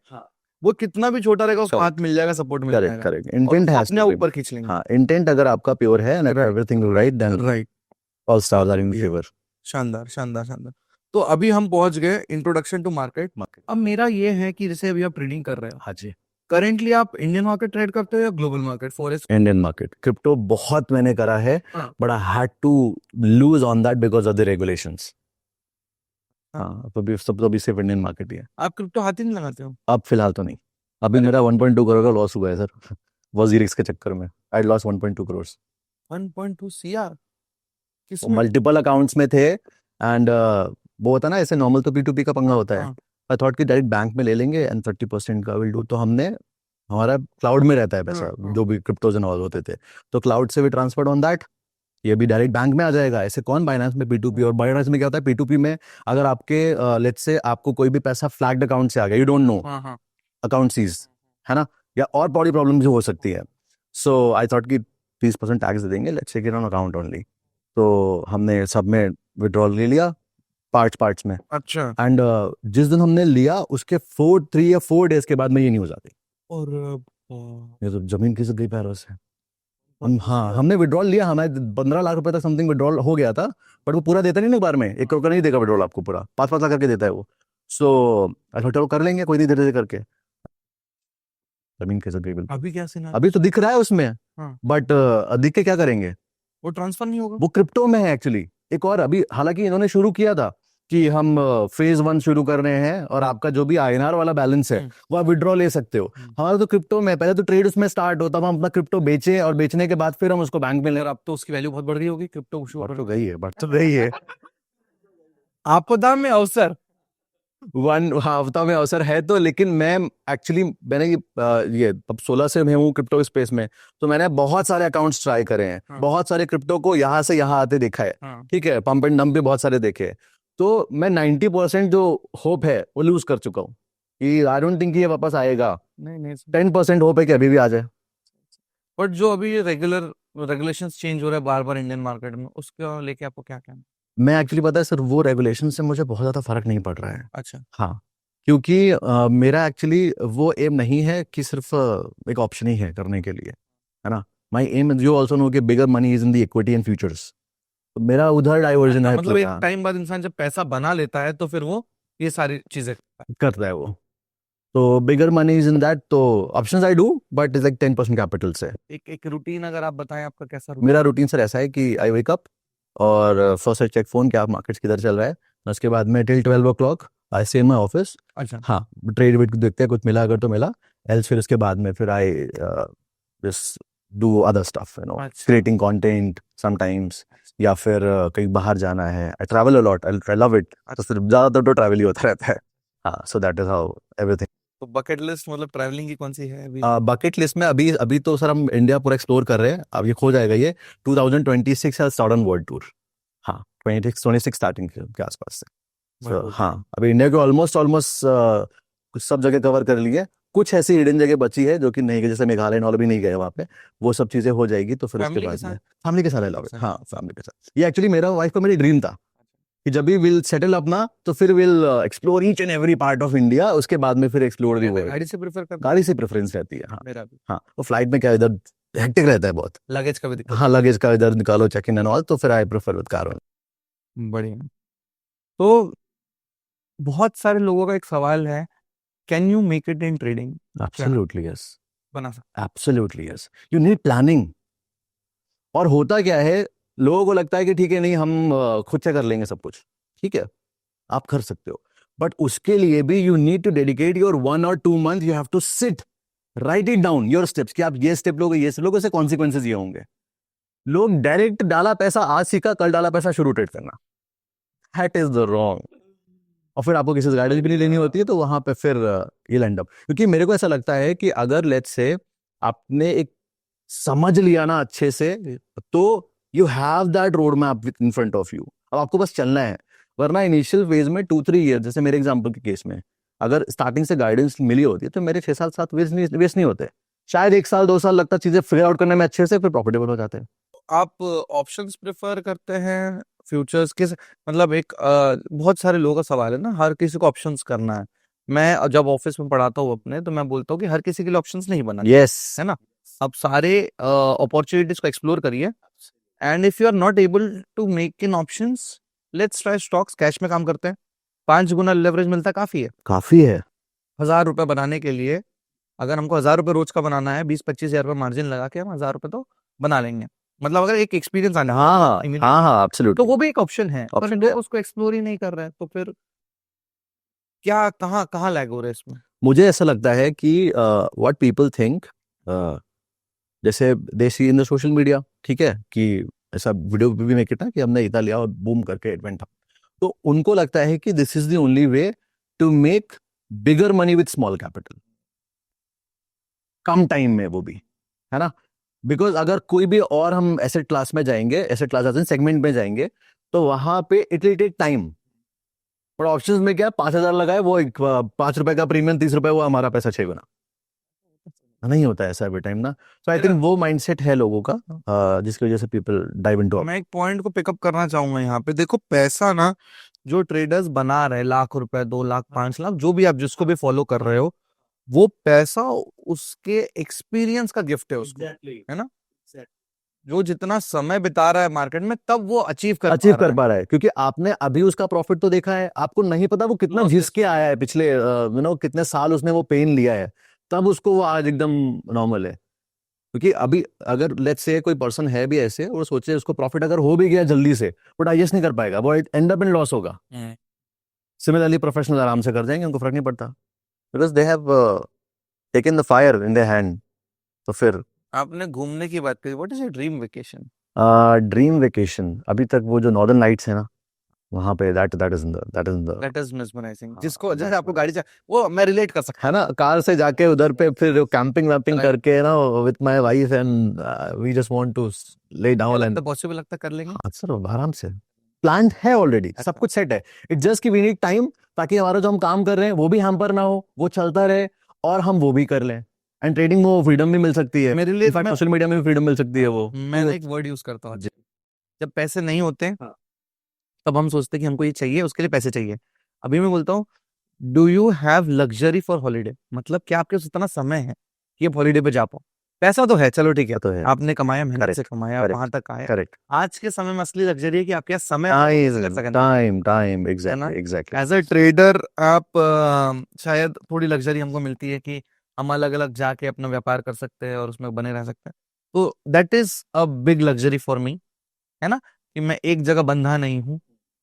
वो कितना भी छोटा रहेगा, उसको हाथ मिल जाएगा, सपोर्ट मिल करेक्ट जाएगा, करेक्ट, और इंटेंट उसको हैज अपने टू ऊपर खींच लेंगे। हाँ, इंटेंट अगर आपका प्योर है and everything right, then right, all stars are in favour. शानदार शानदार शानदार। तो अभी हम पहुंच गए इंट्रोडक्शन टू मार्केट। अब मेरा ये है कि जैसे अभी आप ट्रेडिंग कर रहे हो, हाँ जी, करेंटली आप इंडियन मार्केट ट्रेड करते हो या global market forex? Indian market crypto बहुत मैंने करा है, हाँ। But I had to lose on that because of the regulations. हाँ, तो भी सब तो अभी सिर्फ इंडियन मार्केट ही है। आप क्रिप्टो हाथ ही नहीं लगाते हो? अब फिलहाल तो नहीं, अभी मेरा 1.2 करोड़ का लॉस हुआ है सर, वजीरिक्स के चक्कर में आई लॉस 1.2 करोड़। 1.2 सीआर किसमें? मल्टीपल अकाउंट्स में थे, एंड वो होता ना ऐसे, नॉर्मल तो P2P का पंगा होता है। हाँ। आई थॉट कि डायरेक्ट बैंक में ले लेंगे एंड 30% का विल डू। तो हमने, हमारा क्लाउड में रहता है पैसा, हाँ। जो भी क्रिप्टोज एंड ऑल होते थे, तो क्लाउड से भी ट्रांसफर ऑन दैट, ये भी डायरेक्ट बैंक में आ जाएगा। ऐसे कौन बाइनेंस में P2P, और बाइनेंस में क्या होता है P2P में, अगर आपके लेट्स से आपको कोई भी पैसा फ्लैग्ड अकाउंट से आ गया, यू डोंट नो, हाँ। अकाउंट सीज है ना, या और बड़ी प्रॉब्लम भी हो सकती है। सो आई थॉट कि 30% टैक्स दे देंगे, let's take it on account only. तो हमने सब में विड्रॉल ले लिया, पार्ट्स में। अच्छा। एंड जिस दिन हमने लिया उसके 3 या 4 डेज के बाद में ये न्यूज आती, और ये तो जमीन खिसक गई पैरों से। हाँ, हमने विड्रॉल लिया, हमारे 15 लाख रुपए तक समथिंग विड्रॉल हो गया था, बट वो पूरा देता नहीं ना एक बार में, 1 करोड़ का नहीं देगा विड्रॉल आपको, पूरा 5-5 लाख करके देता है वो। सो चलो कर लेंगे, कोई नहीं, धीरे धीरे करके जमीन खिसक गई बिल्कुल। अभी क्या सीन है? अभी तो दिख रहा है उसमें, हाँ। बट दिख के क्या करेंगे, वो ट्रांसफर नहीं होगा? वो क्रिप्टो में है एक्चुअली। एक और अभी हालांकि इन्होंने शुरू किया था कि हम फेज 1 शुरू कर रहे हैं, और आपका जो भी INR वाला बैलेंस है वो आप विड्रॉ ले सकते हो। हमारा तो क्रिप्टो में पहले तो ट्रेड उसमें स्टार्ट होता, हम अपना क्रिप्टो बेचे, और बेचने के बाद फिर हम उसको बैंक में ले। और अब तो उसकी वैल्यू बहुत बढ़ गई होगी, क्रिप्टो बढ़ तो गई है, बढ़ तो गई है। आपदा में अवसर। हफ्ता में अवसर है तो, लेकिन मैं एक्चुअली मैंने ये अब 16 से मैं हूँ क्रिप्टो स्पेस में, तो मैंने बहुत सारे अकाउंट्स ट्राई करे हैं। हाँ। बहुत सारे क्रिप्टो को यहाँ से यहाँ आते देखा है। हाँ। ठीक है, पंप एंड डंप भी बहुत सारे देखे हैं। तो मैं 90% जो होप है वो लूज कर चुका हूँ, कि आई डोंट थिंक ये वापस आएगा। नहीं 10% होप है कि अभी भी आ जाए। बट जो अभी रेगुलेशंस चेंज हो रहा है बार बार इंडियन मार्केट में, उसको लेके आपको क्या कहना? मैं एक्चुअली पता है सर, वो रेगुलेशन से मुझे बहुत ज़्यादा फर्क नहीं पड़ रहा है। अच्छा। हाँ, क्योंकि मेरा एक्चुअली वो एम नहीं है कि सिर्फ एक ऑप्शन ही है करने के लिए, है ना। My am, you also know कि bigger money is in the equity and futures, तो मेरा उधर डाइवर्जन है। मतलब एक टाइम बाद इंसान जब पैसा बना लेता है तो फिर वो ये सारी चीजें करता है वो, तो बिगर मनी इज इन दैट, तो options I do, but is like 10% capital से। एक रूटीन अगर आप बताएं, आपका कैसा मेरा रूटीन सर ऐसा है कि आई वेक अप, और फर्स्ट आई चेक फोन क्या मार्केट्स किधर चल रहा है, उसके बाद में till 12 o'clock I stay in my office. अच्छा। हाँ, ट्रेड वेट देखते हैं, कुछ मिला अगर तो मिला, एल्स फिर उसके बाद में फिर I just do other stuff, you know, अच्छा creating content sometimes, या फिर कहीं बाहर जाना है. I travel a lot. I love it. तो सिर्फ ज़्यादातर तो ट्रैवल ही होता रहता है. हाँ, so that is how everything. तो बकेट लिस्ट मतलब ट्रैवलिंग की कौन सी है अभी? बकेट लिस्ट में अभी अभी तो सर हम इंडिया पूरा एक्सप्लोर कर रहे हैं. अब ये हो जाएगा ये 2026 स्टार्ट ऑन वर्ल्ड टूर. हाँ, 26 स्टार्टिंग के आसपास से. So, बहुत हाँ, अभी इंडिया को ऑलमोस्ट कुछ सब जगह कवर कर लिए. कुछ ऐसी हिडन जगह बची है जो कि नहीं गए, जैसे मेघालय और भी नहीं गए वहाँ पे. वो सब चीजें हो जाएगी तो फिर उसके फैमिली के बाद साथ? में फैमिली के साथ अलाउ साथ? हाँ, फैमिली के साथ. ये एक्चुअली मेरा वाइफ का मेरी ड्रीम था कि जब भी विल सेटल अपना तो फिर will explore each and every part of India. उसके बाद में फिर एक्सप्लोर भी होगा. गाड़ी से प्रेफर करता गाड़ी से प्रेफरेंस रहती है. हाँ मेरा भी. हाँ, तो फ्लाइट में क्या इधर हेक्टिक रहता है बहुत. लगेज का भी दिक्कत. हाँ, लगेज का इधर निकालो, चेक इन एंड ऑल. तो फिर आई प्रेफर विद कार. बढ़िया. तो बहुत सारे लोगों का एक सवाल है, can you make it in trading? Absolutely yes. बना सकते? Absolutely yes. You need planning. और होता क्या है, लोगों को लगता है कि ठीक है, नहीं हम खुद से कर लेंगे सब कुछ. ठीक है, आप कर सकते हो, बट उसके लिए भी you need to dedicate your 1 or 2 months. You have to sit, write it down your steps कि आप ये स्टेप लोगे, ये स्टेप लोगे, उससे कॉन्सिक्वेंसेज ये होंगे. लोग डायरेक्ट डाला पैसा, आज सीखा कल डाला पैसा, शुरू ट्रेड करना. That is the wrong. और फिर आपको किसी से गाइडेंस भी नहीं लेनी होती है, तो वहां पे फिर ये एंड अप. क्योंकि मेरे को ऐसा लगता है कि अगर लेट्स से आपने एक समझ लिया ना अच्छे से, तो you have that road map in front of you. अब आपको बस चलना है. वरना इनिशियल फेज में 2-3 ईयर, जैसे मेरे एग्जांपल के केस में, अगर स्टार्टिंग से गाइडेंस मिली होती है तो मेरे 6 साल 7 वेस्ट नहीं होते. शायद 1 साल 2 साल लगता चीजें फिगर आउट करने में अच्छे से, फिर प्रॉफिटेबल हो जाते हैं. आप ऑप्शंस प्रेफर करते हैं फ्यूचर्स किस, मतलब एक बहुत सारे लोगों का सवाल है ना, हर किसी को ऑप्शंस करना है. मैं जब ऑफिस में पढ़ाता हूँ अपने, तो मैं बोलता हूँ कि हर किसी के लिए ऑप्शंस नहीं बना यस. है ना. आप सारे अपॉर्चुनिटीज को एक्सप्लोर करिए, and if you are not able to make in options, let's try stocks. Cash में काम करते हैं, 5 गुना लेवरेज मिलता है, काफी है. काफी है. 1000 रुपए बनाने के लिए, अगर हमको 1000 रुपए रोज का बनाना है, 20-25 हजार रुपए मार्जिन लगा के हम 1000 रुपए तो बना लेंगे. मतलब अगर एक एक्सपीरियंस आना है, हाँ हाँ हाँ, तो एब्सोल्युटली. वो भी एक ऑप्शन है. पर Option वो है. उसको एक्सप्लोर ही नहीं कर रहा है, तो फिर क्या, कहाँ कहाँ लैग हो रहा है इसमें? मुझे ऐसा लगता है कि व्हाट पीपल थिंक, जैसे दे सी इन द सोशल मीडिया, ठीक है, कि ऐसा वीडियो भी मेक इट ना कि हमने इतना लिया और बूम करके इट वेंट अप. तो उनको लगता है कि this is the only way to make bigger money with small capital, कम टाइम में, वो भी है ना. बिकॉज अगर कोई भी और हम एसेट क्लास में जाएंगे, एसेट क्लास सेगमेंट में जाएंगे, तो वहां पे इट विल टेक टाइम. पर ऑप्शंस में क्या, 5,000 लगाए, वो 5 रुपए का प्रीमियम, 30 रुपए, वो हमारा पैसा 6 गुना. नहीं होता है ऐसा एवरी टाइम ना. सो आई थिंक वो माइंडसेट है लोगों का, जिसकी वजह से पीपल डाइव इनटू. मैं एक पॉइंट को पिकअप करना चाहूंगा यहाँ पे. देखो, पैसा ना, जो ट्रेडर्स बना रहे, लाख रुपए, 2 लाख, 5 लाख, जो भी आप जिसको भी फॉलो कर रहे हो, वो पैसा उसके एक्सपीरियंस का गिफ्ट है उसको, है ना. जो जितना समय बिता रहा है मार्केट में, तब वो अचीव कर पा रहा है. क्योंकि आपने अभी उसका प्रॉफिट तो देखा है, आपको नहीं पता वो कितना घिस के आया है पिछले कितने साल उसने वो पेन लिया है, तब उसको वो आज एकदम नॉर्मल है. क्योंकि अभी अगर लेट्स से कोई पर्सन है भी ऐसे और सोचे उसको प्रॉफिट अगर हो भी गया जल्दी से, वो डाइजेस्ट नहीं कर पाएगा, वो एंड अप इन लॉस होगा. सिमिलरली प्रोफेशनल आराम से कर जाएंगे, उनको फर्क नहीं पड़ता, because they have taken the fire in their hand. तो फिर आपने घूमने की बात करी, what is your dream vacation? Dream vacation अभी तक वो जो नॉर्दर्न लाइट्स है ना, वहां पे that is in the that is mesmerising. जिसको जैसे आपको गाड़ी चाहिए, वो मैं रिलेट कर सकता है ना, कार से जाके उधर पे फिर कैंपिंग वैम्पिंग करके ना with my wife, and we just want to lay down. And हूँ. पॉसिबल लगता है कर लेंगे? सर आराम से प्लान है ऑलरेडी, सब कुछ सेट है. इट्स जस्ट कि वी नीड टाइम, ताकि हमारा जो हम काम कर रहे हैं वो भी हैम्पर ना हो, वो चलता रहे और हम वो भी कर लें. एंड ट्रेडिंग में वो फ्रीडम भी मिल सकती है, मेरे लिए इनफैक्ट सोशल मीडिया में भी फ्रीडम मिल सकती है. वो मैं एक वर्ड यूज करता हूँ, जी. जब पैसे नहीं होते तब हम सोचते हैं कि हमको ये चाहिए, उसके लिए पैसे चाहिए. अभी मैं बोलता हूँ, do you have luxury for holiday? मतलब क्या आपके पास इतना समय है कि आप हॉलीडे पे जा पाओ? पैसा तो है, चलो ठीक है, तो है, आपने कमाया, मेहनत से कमाया, correct, वहां तक आया. करेक्ट. आज के समय में असली लग्जरी है कि आपके पास समय कर सकें. टाइम ना? एग्जैक्टली. एज अ ट्रेडर आप शायद थोड़ी लग्जरी हमको मिलती है कि हम अलग अलग जाके अपना व्यापार कर सकते हैं और उसमें बने रह सकते हैं. तो that is a big luxury for me, है ना, कि मैं एक जगह बंधा नहीं हूँ.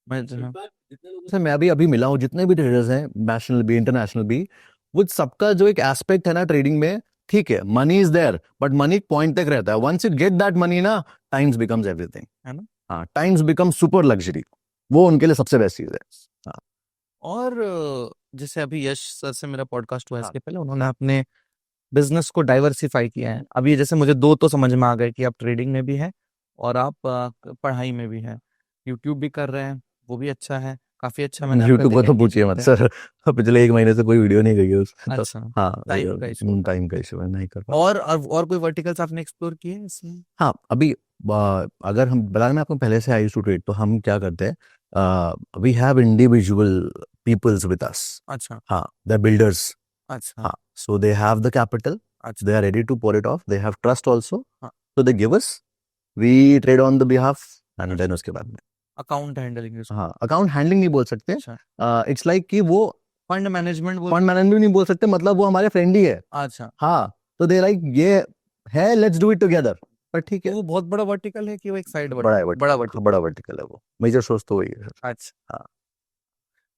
मैं जैसे मैं अभी मिला हूँ जितने भी ट्रेडर्स हैं, नेशनल भी इंटरनेशनल भी, वो सबका जो एक एस्पेक्ट है ना ट्रेडिंग में, ठीक है, money is there, but money point तक रहता है. Once you get that money ना, टाइम्स बिकम्स एवरीथिंग. है ना? हाँ, टाइम्स बिकम सुपर लग्जरी. वो उनके लिए सबसे बेस्ट चीज है. हाँ. और जैसे अभी यश सर से मेरा पॉडकास्ट हुआ हाँ. इसके पहले, उन्होंने अपने बिजनेस को डाइवर्सिफाई किया है. अभी जैसे मुझे दो तो समझ में आ गए कि आप ट्रेडिंग में भी हैं और आप पढ़ाई में भी हैं. यूट्यूब भी कर रहे हैं, वो भी अच्छा है, काफी अच्छा. मैंने आपका यूट्यूब को देखा तो पूछिए मत सर. पिछले 1 महीने से कोई वीडियो नहीं गई है उसमें तो. अच्छा, हाँ, टाइम का इशू. टाइम का इशू है, नहीं कर पा. और कोई वर्टिकल्स आपने एक्सप्लोर किए हैं इसमें? हाँ, अभी अगर हम बता, मैं आपको पहले से आई यूज्ड टू ट्रेड, तो हम क्या करते हैं, we have individual peoples with us. अच्छा हाँ, द बिल्डर्स. अच्छा हाँ, so they have the capital, अच्छा. they are ready to pour it off, they have trust also, हाँ. so they give us, we trade on the behalf, and then उसके बाद में. Account handling. हाँ, account handling नहीं बोल सकते. अच्छा. इट्स लाइक कि वो फंड मैनेजमेंट फंड मैनेजमेंट नहीं बोल सकते, मतलब वो हमारे फ्रेंड ही है. अच्छा. हाँ, तो दे लाइक ये है, लेट्स डू इट टुगेदर. पर ठीक तो है, वो बहुत बड़ा वर्टिकल है कि वो एक साइड बड़ा है बड़ा वर्टिकल? बड़ा वर्टिकल है वो. मेजर सोर्स तो वही है. अच्छा. हाँ.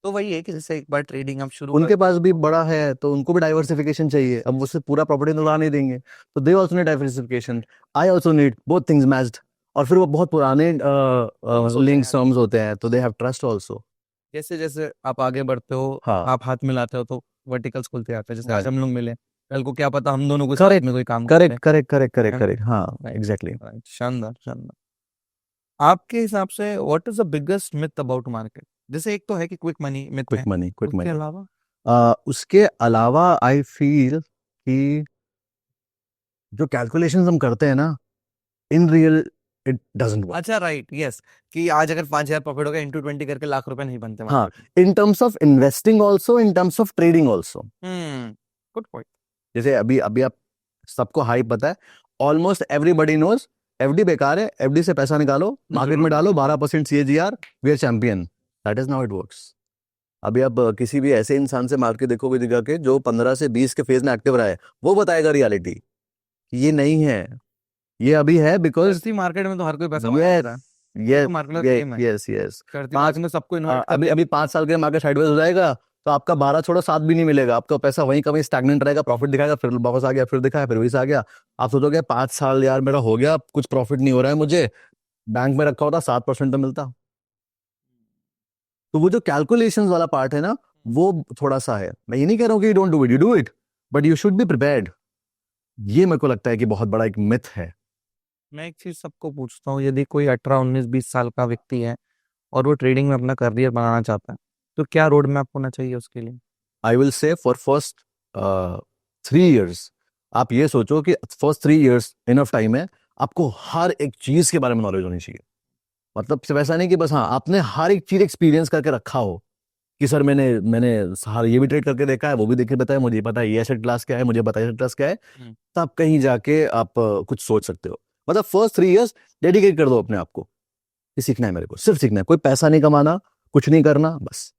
तो वही है कि जैसे एक बार ट्रेडिंग आप शुरू उनके पास भी बड़ा है तो उनको भी डाइवर्सिफिकेशन चाहिए. अब उससे पूरा प्रॉपर्टी तो ला नहीं देंगे, तो they also need diversification. I also need both things matched. और फिर वो बहुत पुराने लिंक सम्स होते हैं, तो दे हैव ट्रस्ट आल्सो. जैसे जैसे आप आगे बढ़ते हो, हाँ. आप हाथ मिलाते हो तो वर्टिकल्स खुलते जाते हैं. जैसे हाँ. आज हम लोग मिले, कल को क्या पता हम दोनों को साथ करेक्ट में कोई काम करेक्ट करते करेक्ट करेक्ट हैं. करेक्ट. हाँ, Right. एग्जैक्टली. राइट. शानदार शानदार. आपके हिसाब से what is the biggest myth about market? जैसे एक तो है कि क्विक मनी मिथ क्विक है, मनी, क्विक उसके मनी. अलावा उसके अलावा आई फील कि जो कैलकुलेशंस हम करते हैं ना, in real it doesn't work. अच्छा. राइट. यस. कि आज अगर 5,000 प्रॉफिट होगा, इंटू 20 करके लाख रुपए नहीं बनते हाँ, market in terms of investing also, in terms of trading also. में. Good point. जैसे अभी अभी आप सबको हाइप पता है, ऑलमोस्ट एवरीबडी नोज एफडी बेकार है, एफडी से पैसा निकालो, मार्केट में डालो, 12% CAGR, we are champion. That is now it works. अभी आप किसी भी ऐसे इंसान से मार के देखोगे जगह के जो 15 से 20 के फेज में एक्टिव रहा है, वो बताएगा रियलिटी ये नहीं है. ये अभी है बिकॉज मार्केट में तो हर कोई पैसा बना रहा है. ये तो मार्केट का game है. Yes yes. करती पाँच- मार्केट में सबको इन्वाइट अभी अभी 5 साल के मार्केट साइडवेज हो जाएगा, तो आपका 12 छोड़ो 7 भी नहीं मिलेगा. आपका पैसा वहीं का वहीं स्टैग्नेंट रहेगा, प्रॉफिट दिखाएगा, फिर वापस आ गया, फिर दिखाया, फिर वही से आ गया. आप सोचोगे 5 साल यार मेरा हो गया, कुछ प्रॉफिट नहीं हो रहा है मुझे, बैंक में रखा होता 7% तो मिलता. तो वो जो कैलकुलेशंस वाला पार्ट है ना, वो थोड़ा सा है. मैं ये नहीं कह रहा हूँ कि don't do it, you do it, but you should be prepared. ये मेरे को लगता है कि बहुत बड़ा एक मिथ है. मैं एक चीज सबको पूछता हूँ, यदि कोई 18, 19, 20 साल का व्यक्ति है और वो ट्रेडिंग में अपना करियर बनाना चाहता है, तो क्या रोड मैप होना चाहिए उसके लिए? I will say for first 3 years आप ये सोचो कि फर्स्ट 3 years इनफ टाइम है. आपको हर एक चीज के बारे में नॉलेज होनी चाहिए. मतलब सिर्फ ऐसा नहीं कि बस हाँ आपने हर एक चीज एक्सपीरियंस करके रखा हो कि सर मैंने मैंने हर ये भी ट्रेड करके देखा है, वो भी देख के बताया, मुझे पता है ये एसेट क्लास क्या है, मुझे पता है एसेट क्लास क्या है. तब कहीं जाके आप कुछ सोच सकते हो. मतलब फर्स्ट 3 years डेडिकेट कर दो अपने आप को कि सीखना है, मेरे को सिर्फ सीखना है, कोई पैसा नहीं कमाना, कुछ नहीं करना, बस.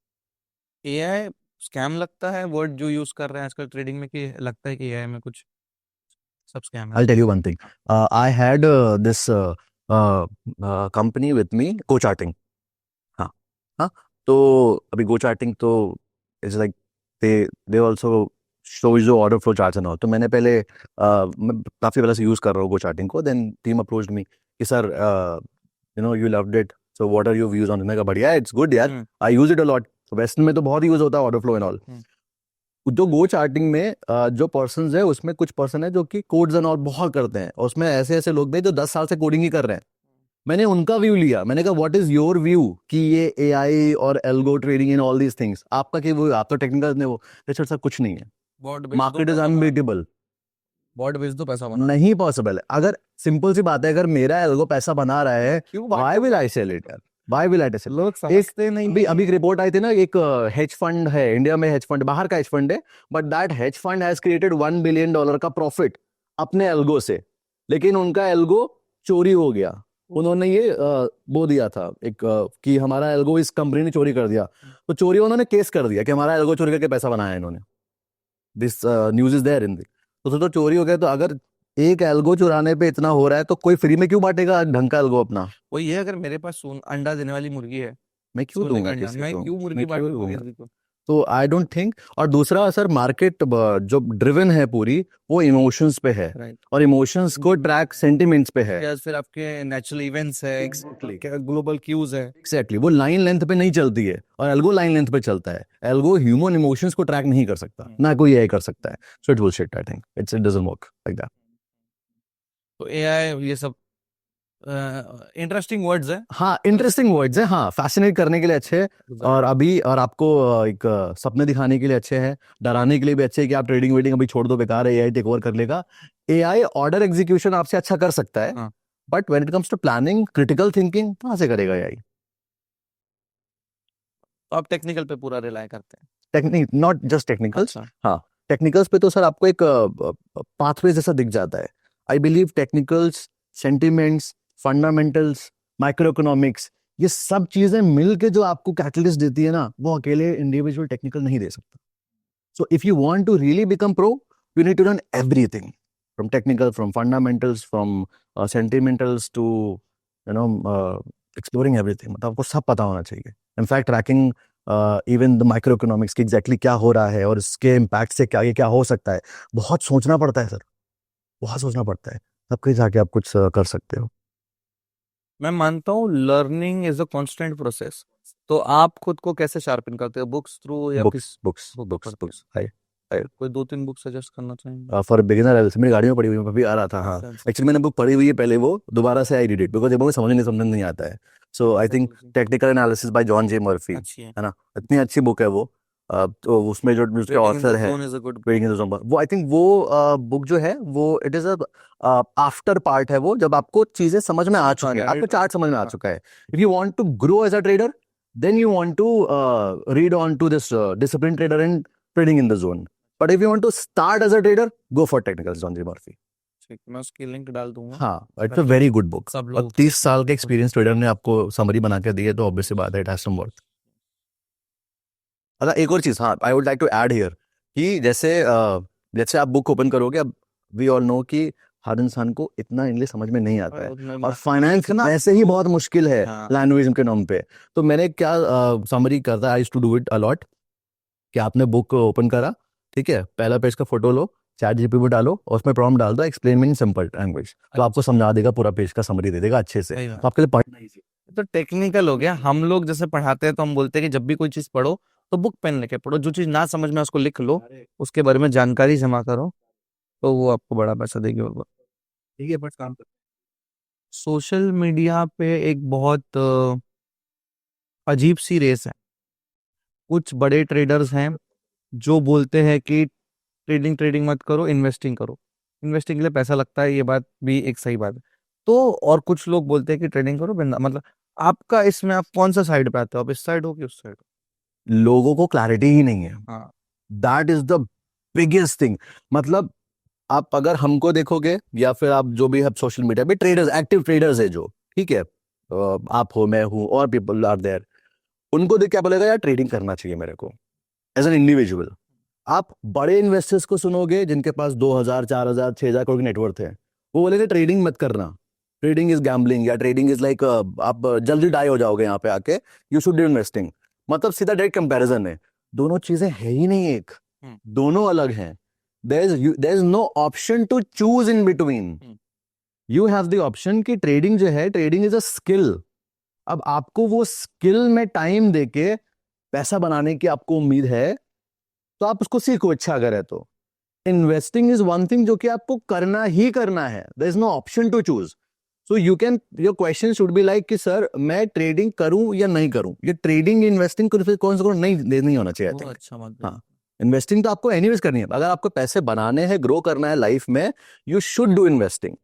एआई स्कैम लगता है वर्ड जो यूज कर रहे हैं आजकल ट्रेडिंग में, कि लगता है कि एआई में कुछ सब स्कैम है? I'll tell you one thing. I had this company with me, Go Charting. हाँ हाँ. तो अभी Go Charting तो it's like they also shows you order flow charts and all. तो मैंने पहले मैं काफी पहले से यूज कर रहा हूँ Go Charting को. Then team approached me कि sir you know you loved it, so what are your views on it? मैं कहा बढ़िया, it's good यार, I use it a lot. Western में तो बहुत यूज होता है ऑर्डर फ्लो एंड ऑल. जो गो चार्टिंग में जो पर्सन्स है, उसमें कुछ पर्सन है जो कि कोड्स एंड ऑल बहुत करते हैं, और उसमें ऐसे ऐसे लोग भी जो 10 साल से कोडिंग ही कर रहे हैं. मैंने उनका व्यू लिया, मैंने कहा व्हाट इज योर व्यू कि ये एआई और algo trading in all these things, आपका क्या वो, आप तो टेक्निकल ने वो सर कुछ नहीं है, मार्केट इज अनबीटेबल, बॉट बेच दो पैसा बना. नहीं पॉसिबल है. अगर सिंपल सी बात है, अगर मेरा एल्गो पैसा बना रहा है, why will I sell it यार, व्हाई विल आई सेल. लोग समझते नहीं. अभी एक रिपोर्ट आई थी ना, एक हेज फंड है इंडिया में, हेज फंड बाहर का हेज फंड है, but that hedge fund has created $1 billion का प्रॉफिट अपने एल्गो से, लेकिन उनका एल्गो चोरी हो गया. उन्होंने ये वो दिया था एक कि हमारा एल्गो इस कंपनी ने चोरी कर दिया, तो चोरी उन्होंने केस कर दिया कि हमारा एल्गो चोरी करके पैसा बनाया इन्होंने. This news is there in the. तो चोरी हो गया. तो अगर एक एल्गो चुराने पे इतना हो रहा है, तो कोई फ्री में क्यों बांटेगा ढंग का एल्गो अपना? वो ये, अगर मेरे पास अंडा देने वाली मुर्गी है, मैं क्यों सोने का दूंगा अंडा, किसी मैं को? क्यों मुर्गी मैं क्यों बांटूंगा दूंगा? किसी को? तो आई डोंट थिंक, और दूसरा सर मार्केट जो ड्रिवन है पूरी, वो इमोशंस पे है, राइट, और इमोशंस को ट्रैक सेंटिमेंट्स पे है। या फिर आपके नेचुरल इवेंट्स है, Exactly. ग्लोबल क्यूज है। एग्जैक्टली, वो लाइन लेंथ पे नहीं चलती है, और एल्गो लाइन लेंथ पे चलता है। एल्गो ह्यूमन इमोशंस को ट्रैक नहीं कर सकता, ना कोई एआई कर सकता है। So it bullshit, I think it doesn't work like that. तो एआई ये सब इंटरेस्टिंग वर्ड्स है। हाँ, इंटरेस्टिंग वर्ड्स है, हाँ, फैसिनेट करने के लिए अच्छे हैं, और अभी और आपको एक सपने दिखाने के लिए अच्छे हैं, डराने के लिए भी अच्छे हैं कि आप ट्रेडिंग वेडिंग अभी छोड़ दो, बेकार है, एआई टेक ओवर कर लेगा। एआई ऑर्डर एग्जीक्यूशन आपसे अच्छा कर सकता है, हाँ। But when it comes to planning, critical thinking, कहाँ से करेगा एआई? तो आप टेक्निकल पे पूरा रिलाय करते हैं। Technique, not just technicals. अच्छा। हाँ, टेक्निकल्स पे तो सर आपको एक पाथवे जैसा दिख जाता है। I believe technicals, sentiments, fundamentals, micro economics, ये सब चीजें मिलके जो आपको कैटलिस्ट देती है ना, वो अकेले इंडिविजुअल टेक्निकल नहीं दे सकता। So if you want to really become pro, you need to learn everything, from technical, from fundamentals, from sentimentals to you know exploring everything. मतलब आपको सब पता होना चाहिए। In fact tracking even the microeconomics की एग्जैक्टली क्या हो रहा है और इसके इम्पैक्ट से क्या ये क्या हो सकता है, बहुत सोचना पड़ता है सर, बहुत सोचना पड़ता है, तब कहीं जाके आप कुछ कर सकते हो। मैं मानता हूँ learning is a constant process. तो आप खुद को कैसे शार्पन करते हो, बुक्स थ्रू या बुक्स किस बुक्स book बुक्स पढ़ते बुक्स हाय। हैं? कोई 2-3 बुक सजेस्ट करना चाहेंगे? फॉर बिगिनर लेवल से मेरी गाड़ी में पड़ी हुई है, अभी आ रहा था। हाँ, अच्छा, एक्चुअली मैंने बुक पढ़ी हुई है पहले, वो दोबारा से आई रीड इट बिकॉज मुझे समझ नहीं आता है। So I think technical analysis by John J Murphy, अच्छी है। है ना, इतनी अच्छी बुक है वो। तो उसमें जो उसके ऑथर है, Zone is a good book। Trading in the zone, वो आई थिंक वो बुक जो है वो it is a after part है वो, जब आपको चीजें समझ में आ चुकी हैं, आपको चार्ट समझ में आ चुका है। If you want to grow as a trader, then you want to read on to this disciplined trader and trading in the zone. But if you want to start as a trader, go for technicals, John G. Murphy. ठीक, मैं उसकी link डाल दूंगा। हाँ, it's a very good book, सब और लोग 30 साल के एक्सपीरियंस ट्रेडर ने आपको समरी बना के दी है, तो ऑब्वियसली बात है, इट हैज सम वर्थ। अच्छा, एक और चीज, हाँ, I would like to add here कि जैसे आप बुक ओपन करोगे, अब वी ऑल नो कि हर इंसान को इतना इंग्लिश समझ में नहीं आता है, और फाइनेंस वैसे ही बहुत मुश्किल है हाँ। लैंग्वेज के नाम पे। तो मैंने क्या समरी करता है, I used to do it a lot, कि आपने बुक ओपन करा, ठीक है, पहला पेज का फोटो लो, चैट जीपीटी पे डालो, और उसमें प्रॉम्प्ट डाल दो explain me in simple language, तो आपको समझा देगा, पूरा पेज का समरी दे देगा अच्छे से, सही बात। तो आपके लिए पढ़ना easy है। तो टेक्निकल हो गया। हम लोग जैसे पढ़ाते हैं तो हम बोलते हैं कि जब भी कोई चीज पढ़ो तो बुक पेन लेके पढ़ो, जो चीज ना समझ में उसको लिख लो, उसके बारे में जानकारी जमा करो, तो वो आपको बड़ा पैसा देगी। बाबा ठीक है, बट काम कर सोशल मीडिया पे एक बहुत अजीब सी रेस है। कुछ बड़े ट्रेडर्स हैं जो बोलते हैं कि ट्रेडिंग ट्रेडिंग मत करो, इन्वेस्टिंग करो। इन्वेस्टिंग के लिए पैसा लगता है, ये बात भी एक सही बात है। तो और कुछ लोग बोलते हैं कि ट्रेडिंग करो बिंदा, मतलब आपका इसमें आप कौन सा साइड पे आते हो? आप इस साइड हो कि उस साइड हो? लोगों को क्लैरिटी ही नहीं है, हाँ। That is the biggest thing. मतलब आप अगर हमको देखोगे, या फिर आप जो भी है सोशल मीडिया पे ट्रेडर्स, एक्टिव ट्रेडर्स है जो, ठीक है, आप हो, मैं हूं, और पीपल आर देयर, उनको देख क्या बोलेगा, यार ट्रेडिंग करना चाहिए मेरे को एज एन इंडिविजुअल। आप बड़े इन्वेस्टर्स को सुनोगे जिनके पास 2000, 4000, 6000 करोड़ की नेटवर्थ है, वो बोलेंगे ट्रेडिंग मत करना, ट्रेडिंग इज गैम्बलिंग, या ट्रेडिंग इज लाइक आप जल्दी डाई हो जाओगे यहाँ पे आके, यू शुड डू इन्वेस्टिंग। मतलब सीधा डायरेक्ट कंपैरिजन है, दोनों चीजें है ही नहीं एक, दोनों अलग हैं। There is no option to choose in between. You have the option कि ट्रेडिंग जो है, ट्रेडिंग इज अ स्किल। अब आपको वो स्किल में टाइम देके पैसा बनाने की आपको उम्मीद है, तो आप उसको सीखो, इच्छा अगर है तो। इन्वेस्टिंग इज वन थिंग जो कि आपको करना ही करना है, there is no option to choose. So you can, your question should be like कि सर मैं ट्रेडिंग करूं या नहीं करूं। ये ट्रेडिंग इन्वेस्टिंग कौन सा नहीं होना चाहिए, I think। अच्छा बात। हाँ, इन्वेस्टिंग तो आपको एनीवेज करनी है, अगर आपको पैसे बनाने हैं, ग्रो करना है लाइफ में, you should do investing.